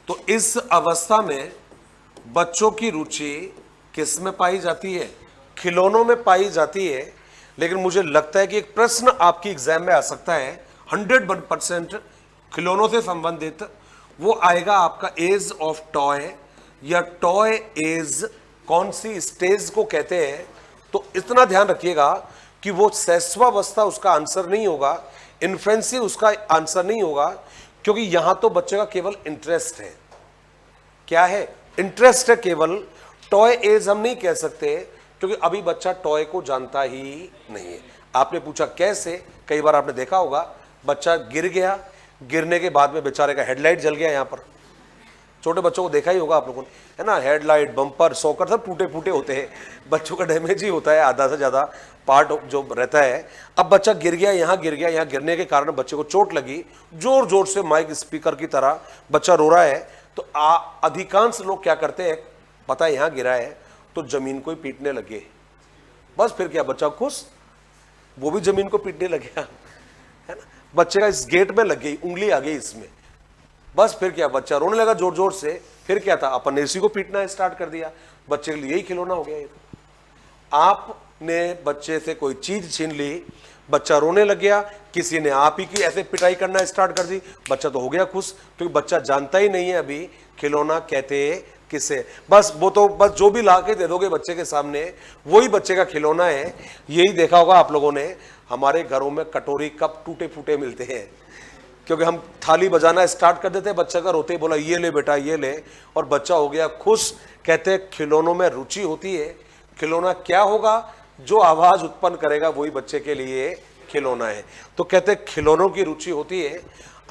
तो इस अवस्था में बच्चों की रुचि किस में पाई जाती है? खिलौनों में पाई जाती है। लेकिन मुझे लगता है कि एक प्रश्न आपकी एग्जाम में आ सकता है 101% खिलौनों से संबंधित, वो आएगा आपका एज ऑफ टॉय, या टॉय एज कौन सी स्टेज को कहते हैं। तो इतना ध्यान रखिएगा कि वो शैशवावस्था उसका आंसर नहीं होगा, इन्फेंसी उसका आंसर नहीं होगा, क्योंकि यहां तो बच्चे का केवल इंटरेस्ट है। क्या है? इंटरेस्ट है केवल। टॉय एज हम नहीं कह सकते क्योंकि अभी बच्चा टॉय को जानता ही नहीं है। आपने पूछा कैसे, कई बार आपने देखा होगा बच्चा गिर गया, गिरने के बाद में बेचारे का हेडलाइट जल गया। यहाँ पर छोटे बच्चों को देखा ही होगा आप लोगों ने, है ना, हेडलाइट, बम्पर, सॉकर सब टूटे फूटे होते हैं, बच्चों का डैमेज ही होता है, आधा से ज़्यादा पार्ट जो रहता है। अब बच्चा गिर गया, यहाँ गिर गया, यहाँ गिरने के कारण बच्चे को चोट लगी, जोर जोर से माइक स्पीकर की तरह बच्चा रो रहा है। तो अधिकांश लोग क्या करते हैं, पता है यहाँ गिरा है तो जमीन को ही पीटने लगे। बस फिर क्या, बच्चा खुश, वो भी जमीन को पीटने लगे, है ना। बच्चे का इस गेट में लग गई, उंगली आ गई इसमें, बस फिर क्या, बच्चा रोने लगा जोर जोर से। फिर क्या था, अपन एसी को पीटना स्टार्ट कर दिया। बच्चे के लिए यही खिलौना हो गया ये। आपने बच्चे से कोई चीज छीन ली, बच्चा रोने लग गया, किसी ने आप ही की ऐसे पिटाई करना स्टार्ट कर दी, बच्चा तो हो गया खुश, क्योंकि बच्चा जानता ही नहीं है अभी खिलौना कहते किससे, बस वो तो बस जो भी ला के दे दोगे बच्चे के सामने वही बच्चे का खिलौना है। यही देखा होगा आप लोगों ने, हमारे घरों में कटोरी कप टूटे फूटे मिलते हैं, क्योंकि हम थाली बजाना स्टार्ट कर देते हैं, बच्चा का रोते ही बोला ये ले बेटा ये ले, और बच्चा हो गया खुश। कहते हैं खिलौनों में रुचि होती है। खिलौना क्या होगा, जो आवाज उत्पन्न करेगा वही बच्चे के लिए खिलौना है। तो कहते हैं खिलौनों की रुचि होती है।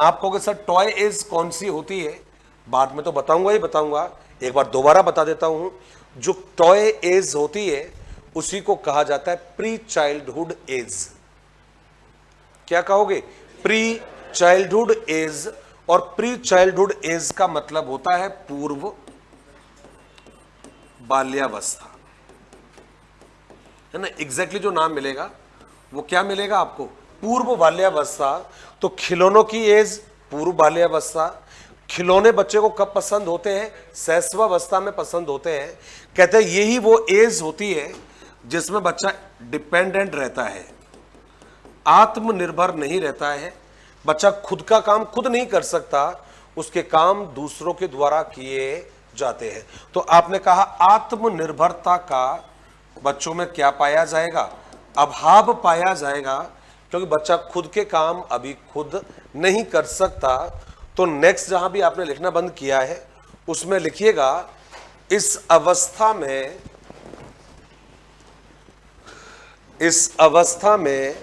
आप कहोगे सर टॉय एज कौन सी होती है, बाद में तो बताऊंगा ही बताऊंगा, एक बार दोबारा बता देता हूं। जो टॉय एज होती है उसी को कहा जाता है प्री चाइल्डहुड एज। क्या कहोगे, प्री चाइल्डहुड एज। और प्री चाइल्डहुड एज का मतलब होता है पूर्व बाल्यावस्था, है ना। एग्जैक्टली जो नाम मिलेगा वो क्या मिलेगा आपको, पूर्व बाल्यावस्था। तो खिलौनों की एज पूर्व बाल्यावस्था। खिलौने बच्चे को कब पसंद होते हैं, शैशवावस्था में पसंद होते हैं। कहते हैं यही वो एज होती है जिसमें बच्चा डिपेंडेंट रहता है, आत्मनिर्भर नहीं रहता है। बच्चा खुद का काम खुद नहीं कर सकता, उसके काम दूसरों के द्वारा किए जाते हैं। तो आपने कहा आत्मनिर्भरता का बच्चों में क्या पाया जाएगा, अभाव पाया जाएगा, क्योंकि बच्चा खुद के काम अभी खुद नहीं कर सकता। तो नेक्स्ट जहां भी आपने लिखना बंद किया है उसमें लिखिएगा इस अवस्था में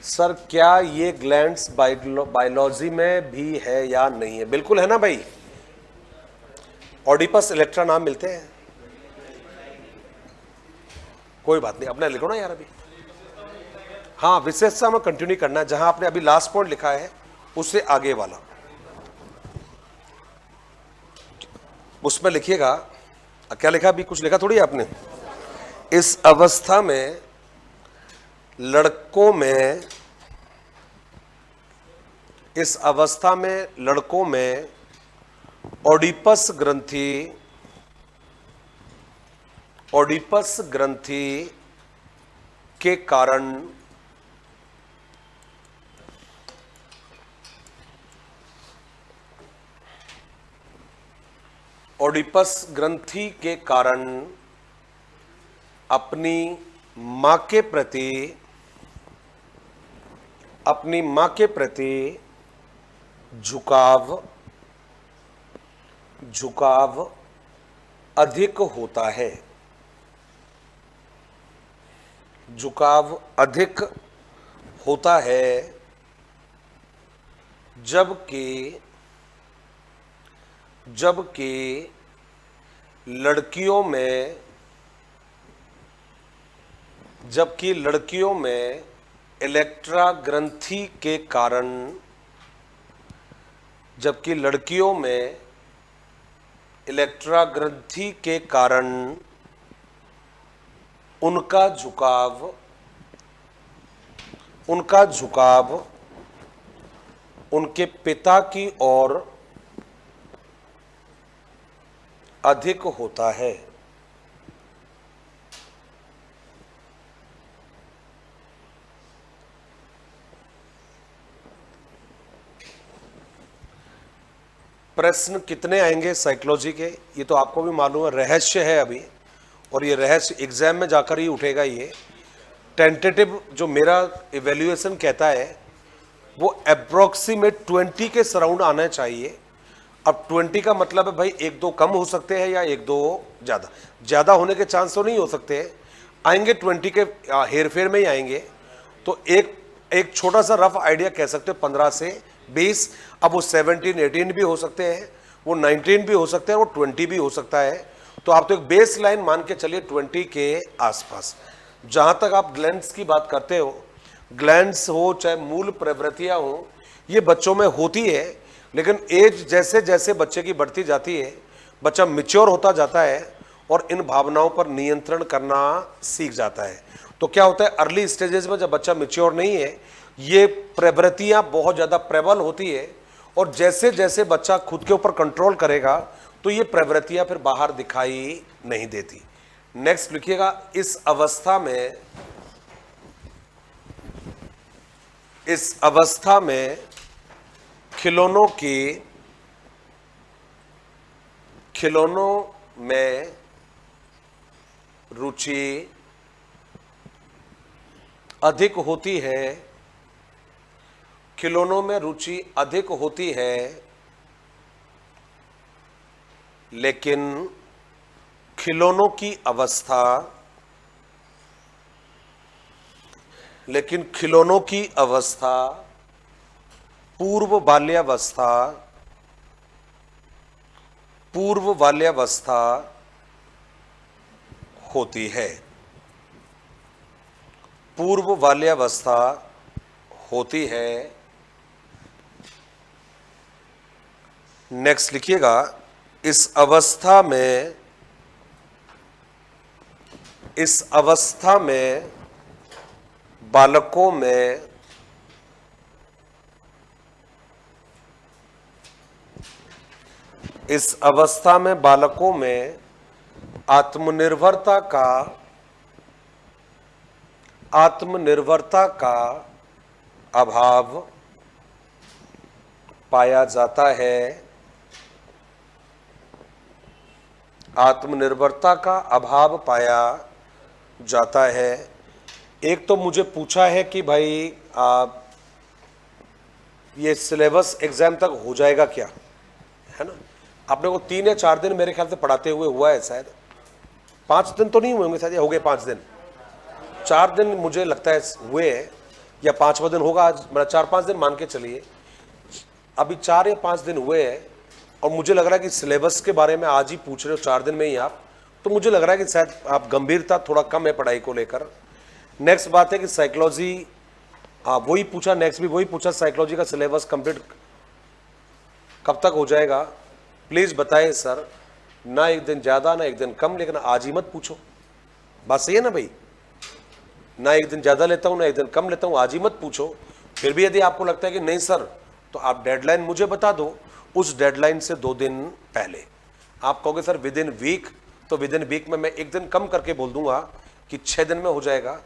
सर क्या ये ग्लैंड्स बायोलॉजी में भी है या नहीं है। बिल्कुल है ना भाई, ऑडिपस इलेक्ट्रा नाम मिलते हैं। कोई बात नहीं, अपना लिखो ना यार अभी। हाँ, विशेषता में कंटिन्यू करना है, जहां आपने अभी लास्ट पॉइंट लिखा है उससे आगे वाला उसमें लिखिएगा। क्या लिखा, अभी कुछ लिखा थोड़ी आपने। इस अवस्था में लड़कों में ओडिपस ग्रंथि के कारण अपनी मां के प्रति झुकाव अधिक होता है। झुकाव अधिक होता है, जबकि लड़कियों में इलेक्ट्रा ग्रंथि के कारण उनका झुकाव उनके पिता की ओर अधिक होता है। प्रश्न कितने आएंगे साइकोलॉजी के, ये तो आपको भी मालूम है, रहस्य है अभी, और ये रहस्य एग्जाम में जाकर ही उठेगा। ये टेंटेटिव जो मेरा इवैल्यूएशन कहता है वो अप्रोक्सीमेट 20 के सराउंड आना चाहिए। अब 20 का मतलब है भाई एक दो कम हो सकते हैं या एक दो ज़्यादा होने के चांस तो नहीं हो सकते, आएंगे 20 के हेरफेर में ही आएंगे। तो एक छोटा सा रफ आइडिया कह सकते हो 15 से 20। अब वो 17, 18 भी हो सकते हैं, वो 19 भी हो सकते हैं, वो 20 भी हो सकता है। तो आप तो एक बेस लाइन मान के चलिए 20 के आसपास। जहां तक आप ग्लैंड्स की बात करते हो, ग्लैंड्स हो चाहे मूल प्रवृत्तियां हो, ये बच्चों में होती है, लेकिन एज जैसे जैसे बच्चे की बढ़ती जाती है, बच्चा मिच्योर होता जाता है और इन भावनाओं पर नियंत्रण करना सीख जाता है। तो क्या होता है, अर्ली स्टेजेस में जब बच्चा मिच्योर नहीं है, ये प्रवृत्तियां बहुत ज़्यादा प्रबल होती है, और जैसे जैसे बच्चा खुद के ऊपर कंट्रोल करेगा तो ये प्रवृत्तियां फिर बाहर दिखाई नहीं देती। नेक्स्ट लिखिएगा, इस अवस्था में खिलौनों की खिलौनों में रुचि अधिक होती है, खिलौनों में रुचि अधिक होती है, लेकिन खिलौनों की अवस्था, लेकिन खिलौनों की अवस्था पूर्व बाल्यावस्था, पूर्व बाल्यावस्था होती है, पूर्व बाल्यावस्था होती है। नेक्स्ट लिखिएगा, इस अवस्था में, इस अवस्था में बालकों में इस अवस्था में बालकों में आत्मनिर्भरता का अभाव पाया जाता है, आत्मनिर्भरता का अभाव पाया जाता है। एक तो मुझे पूछा है कि भाई ये सिलेबस एग्जाम तक हो जाएगा क्या, है ना। आपने को 3 या 4 दिन मेरे ख्याल से पढ़ाते हुए हुआ है, शायद 5 दिन तो नहीं हुए होंगे, शायद हो गए 5 दिन, 4 दिन मुझे लगता है हुए हैं, या 5वां दिन होगा आज, मेरा 4-5 दिन मान के चलिए। अभी 4 या 5 दिन हुए हैं और मुझे लग रहा है कि सिलेबस के बारे में आज ही पूछ रहे हो 4 दिन में ही आप, तो मुझे लग रहा है कि शायद आप गंभीरता थोड़ा कम है पढ़ाई को लेकर। नेक्स्ट बात है कि साइकोलॉजी, वही पूछा, नेक्स्ट भी वही पूछा, साइकोलॉजी का सिलेबस कंप्लीट कब तक हो जाएगा प्लीज बताएं सर। ना एक दिन ज्यादा ना एक दिन कम, लेकिन आज ही मत पूछो, बात सही है ना भाई। ना एक दिन ज्यादा लेता हूं ना एक दिन कम लेता हूं, आज ही मत पूछो। फिर भी यदि आपको लगता है कि नहीं सर, तो आप डेडलाइन मुझे बता दो, उस डेडलाइन से 2 दिन पहले। आप कहोगे सर विद इन वीक, तो विद इन वीक में मैं एक दिन कम करके बोल दूंगा कि 6 दिन में हो जाएगा।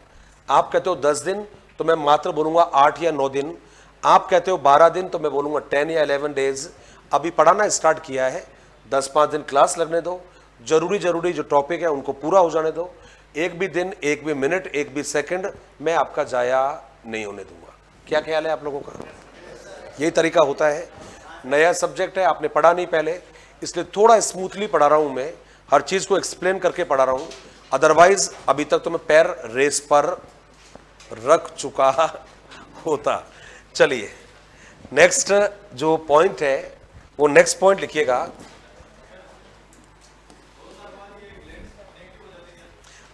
आप कहते हो 10 दिन, तो मैं मात्र बोलूंगा 8 या 9 दिन। आप कहते हो 12 दिन, तो मैं बोलूंगा 10 या 11 डेज। अभी पढ़ाना स्टार्ट किया है, 10-5 दिन क्लास लगने दो, जरूरी जो टॉपिक है उनको पूरा हो जाने दो। एक भी दिन, एक भी मिनट, एक भी सेकंड मैं आपका जाया नहीं होने दूंगा। क्या ख्याल है आप लोगों का? यही तरीका होता है। नया सब्जेक्ट है, आपने पढ़ा नहीं पहले, इसलिए थोड़ा स्मूथली पढ़ा रहा हूं मैं, हर चीज को एक्सप्लेन करके पढ़ा रहा हूं। अदरवाइज अभी तक तो मैं पैर रेस पर रख चुका होता। चलिए नेक्स्ट जो पॉइंट है वो नेक्स्ट पॉइंट लिखिएगा।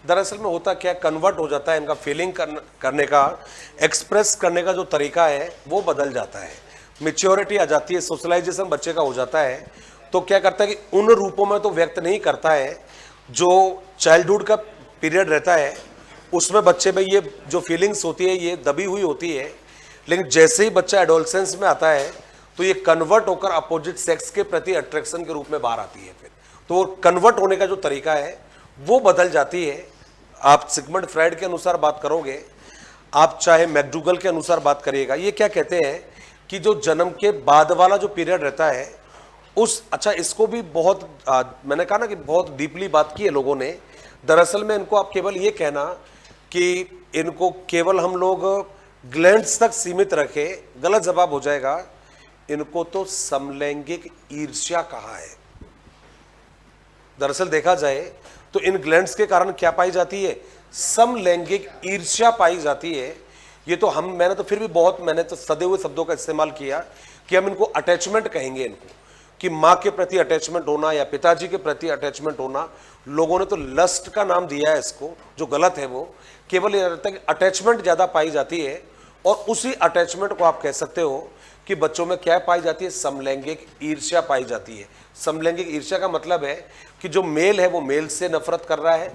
दरअसल में होता क्या, कन्वर्ट हो जाता है, इनका फीलिंग करने का, एक्सप्रेस करने का जो तरीका है वो बदल जाता है। मैच्योरिटी आ जाती है, सोशलाइजेशन बच्चे का हो जाता है, तो क्या करता है कि उन रूपों में तो व्यक्त नहीं करता है जो चाइल्डहुड का पीरियड रहता है, उसमें बच्चे में ये जो फीलिंग्स होती है ये दबी हुई होती है। लेकिन जैसे ही बच्चा एडोलसेंस में आता है तो ये कन्वर्ट होकर अपोजिट सेक्स के प्रति अट्रैक्शन के रूप में बाहर आती है। फिर तो वो कन्वर्ट होने का जो तरीका है वो बदल जाती है। आप सिगमंड फ्राइड के अनुसार बात करोगे, आप चाहे मैकडूगल के अनुसार बात करिएगा, ये क्या कहते हैं कि जो जन्म के बाद वाला जो पीरियड रहता है उस, अच्छा इसको भी बहुत मैंने कहा ना कि बहुत डीपली बात की है लोगों ने। दरअसल में इनको आप केवल ये कहना कि इनको केवल हम लोग ग्लैंड्स तक सीमित रखे, गलत जवाब हो जाएगा। इनको तो समलैंगिक ईर्ष्या कहा है। दरअसल देखा जाए तो इन ग्लैंड्स के कारण क्या पाई जाती है, समलैंगिक ईर्ष्या पाई जाती है। ये तो मैंने तो फिर भी मैंने तो सदे हुए शब्दों का इस्तेमाल किया कि हम इनको अटैचमेंट कहेंगे, इनको कि माँ के प्रति अटैचमेंट होना या पिताजी के प्रति अटैचमेंट होना। लोगों ने तो लस्ट का नाम दिया है इसको, जो गलत है। वो केवल ये रहता है कि अटैचमेंट ज्यादा पाई जाती है, और उसी अटैचमेंट को आप कह सकते हो कि बच्चों में क्या पाई जाती है, समलैंगिक ईर्ष्या पाई जाती है। समलैंगिक ईर्ष्या का मतलब है कि जो मेल है वो मेल से नफरत कर रहा है,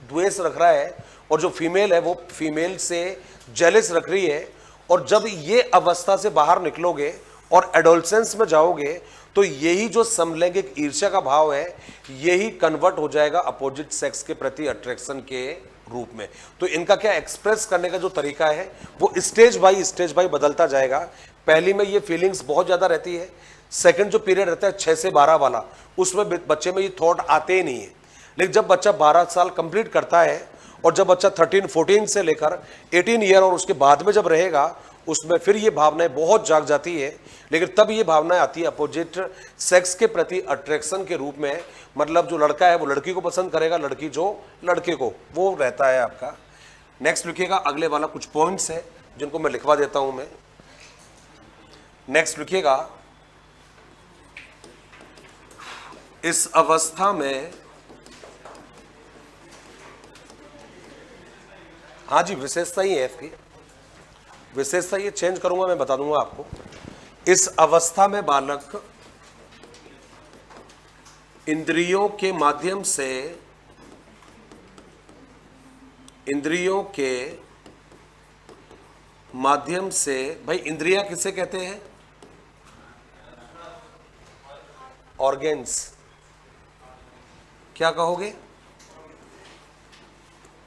द्वेष रख रहा है, और जो फीमेल है वो फीमेल से जेलस रख रही है। और जब ये अवस्था से बाहर निकलोगे और एडोलसेंस में जाओगे तो यही जो समलैंगिक ईर्ष्या का भाव है यही कन्वर्ट हो जाएगा अपोजिट सेक्स के प्रति अट्रैक्शन के रूप में। तो इनका क्या एक्सप्रेस करने का जो तरीका है वो स्टेज बाय बदलता जाएगा। पहली में ये फीलिंग्स बहुत ज्यादा रहती है, सेकंड जो पीरियड रहता है 6 से 12 वाला, उसमें बच्चे में ये थॉट आते ही नहीं है। लेकिन जब बच्चा 12 साल कंप्लीट करता है और जब बच्चा 13-14 से लेकर 18 ईयर और उसके बाद में जब रहेगा, उसमें फिर ये भावनाएं बहुत जाग जाती है। लेकिन तब ये भावनाएं आती है अपोजिट सेक्स के प्रति अट्रैक्शन के रूप में। मतलब जो लड़का है वो लड़की को पसंद करेगा, लड़की जो लड़के को, वो रहता है आपका। नेक्स्ट लिखिएगा, अगले वाला कुछ पॉइंट्स है जिनको मैं लिखवा देता हूं मैं। नेक्स्ट लिखिएगा, इस अवस्था में, हाँ जी विशेषता ही है इसकी, विशेषता ये चेंज करूंगा, मैं बता दूंगा आपको। इस अवस्था में बालक इंद्रियों के माध्यम से, भाई इंद्रियां किसे कहते हैं? ऑर्गेन्स। क्या कहोगे?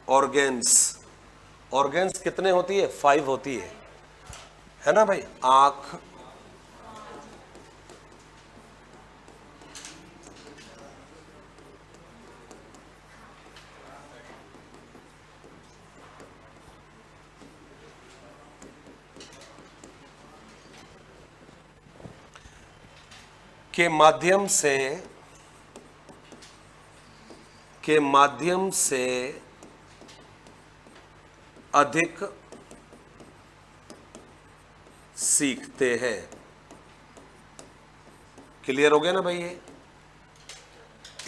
ऑर्गेन्स। ऑर्गेन्स कितने होती है? 5 होती है ना भाई? आंख, के माध्यम से अधिक सीखते हैं। क्लियर हो गया ना भाई? ये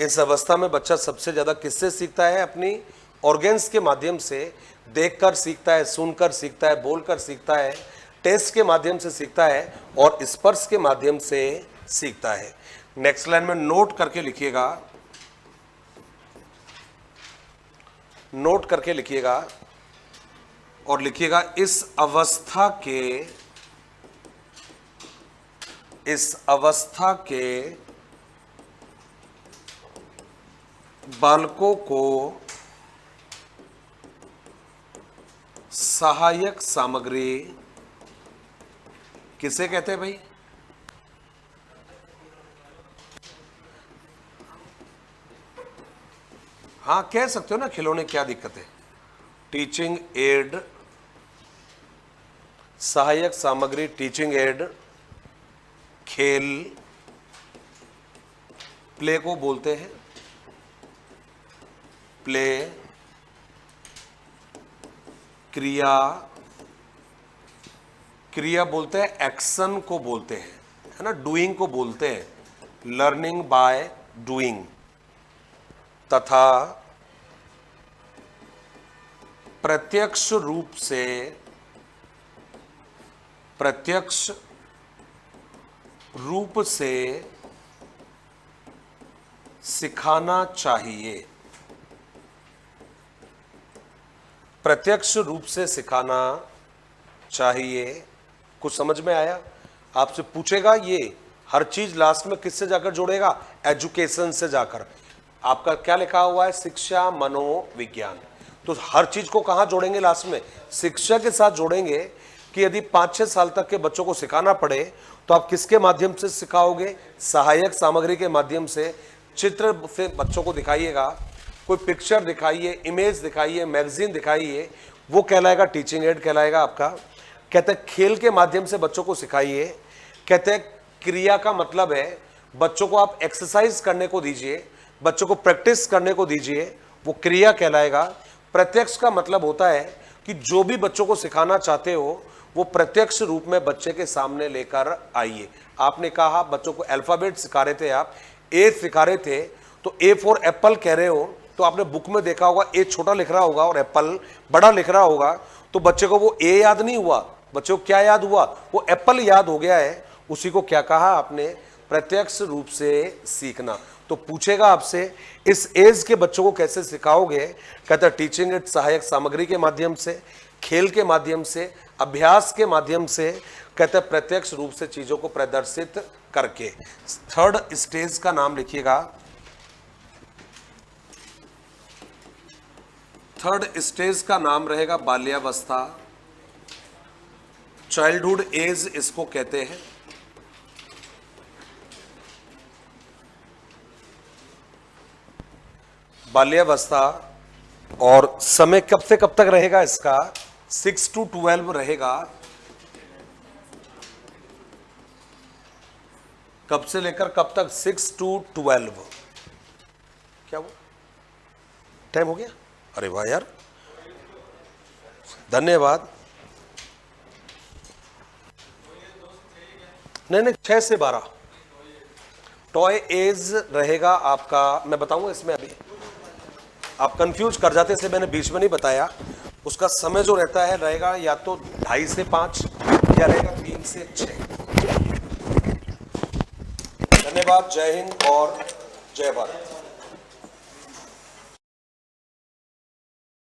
इस अवस्था में बच्चा सबसे ज्यादा किससे सीखता है? अपनी ऑर्गेन्स के माध्यम से। देखकर सीखता है, सुनकर सीखता है, बोलकर सीखता है, टेस्ट के माध्यम से सीखता है और स्पर्श के माध्यम से सीखता है। नेक्स्ट लाइन में नोट करके लिखिएगा, नोट करके लिखिएगा और लिखिएगा, इस अवस्था के बालकों को सहायक सामग्री किसे कहते हैं भाई? हाँ कह सकते हो ना, खिलौने, क्या दिक्कत है? टीचिंग एड, सहायक सामग्री, टीचिंग एड, खेल, प्ले को बोलते हैं, प्ले, क्रिया बोलते हैं, एक्शन को बोलते हैं, है ना, डूइंग को बोलते हैं, लर्निंग बाय डूइंग, तथा प्रत्यक्ष रूप से सिखाना चाहिए। प्रत्यक्ष रूप से सिखाना चाहिए। कुछ समझ में आया? आपसे पूछेगा ये हर चीज लास्ट में किससे जाकर जोड़ेगा? एजुकेशन से जाकर। आपका क्या लिखा हुआ है? शिक्षा, मनोविज्ञान। तो हर चीज को कहां जोड़ेंगे? लास्ट में शिक्षा के साथ जोड़ेंगे कि यदि 5-6 साल तक के बच्चों को सिखाना पड़े तो आप किसके माध्यम से सिखाओगे? सहायक सामग्री के माध्यम से। चित्र से बच्चों को दिखाइएगा, कोई पिक्चर दिखाइए, इमेज दिखाइए, मैगजीन दिखाइए, वो कहलाएगा टीचिंग एड कहलाएगा आपका। कहते हैं खेल के माध्यम से बच्चों को सिखाइए। कहते हैं क्रिया का मतलब है बच्चों को आप एक्सरसाइज करने को दीजिए, बच्चों को प्रैक्टिस करने को दीजिए, वो क्रिया कहलाएगा। प्रत्यक्ष का मतलब होता है कि जो भी बच्चों को सिखाना चाहते हो वो प्रत्यक्ष रूप में बच्चे के सामने लेकर आइए। आपने कहा बच्चों को अल्फाबेट सिखा रहे थे, आप ए सिखा रहे थे, तो ए फॉर एप्पल कह रहे हो, तो आपने बुक में देखा होगा ए छोटा लिख रहा होगा और एप्पल बड़ा लिख रहा होगा, तो बच्चे को वो ए याद नहीं हुआ, बच्चे को क्या याद हुआ? वो एप्पल याद हो गया है। उसी को क्या कहा आपने? प्रत्यक्ष रूप से सीखना। तो पूछेगा आपसे इस एज के बच्चों को कैसे सिखाओगे? कहता है टीचिंग एड, सहायक सामग्री के माध्यम से, खेल के माध्यम से, अभ्यास के माध्यम से। कहते हैं प्रत्यक्ष रूप से चीजों को प्रदर्शित करके। थर्ड स्टेज का नाम लिखिएगा, थर्ड स्टेज का नाम रहेगा बाल्यावस्था, चाइल्डहुड एज इसको कहते हैं। बाल्यावस्था और समय कब से कब तक रहेगा इसका? 6 to 12 रहेगा। कब से लेकर कब तक? 6 to 12। क्या वो टाइम हो गया? अरे वाह यार, धन्यवाद। नहीं, 6 से 12 टॉय एज रहेगा आपका। मैं बताऊंगा इसमें, अभी आप कंफ्यूज कर जाते से मैंने बीच में नहीं बताया। उसका समय जो रहता है रहेगा या तो 2:30 से 5 या रहेगा 3 से 6। धन्यवाद, जय हिंद और जय भारत।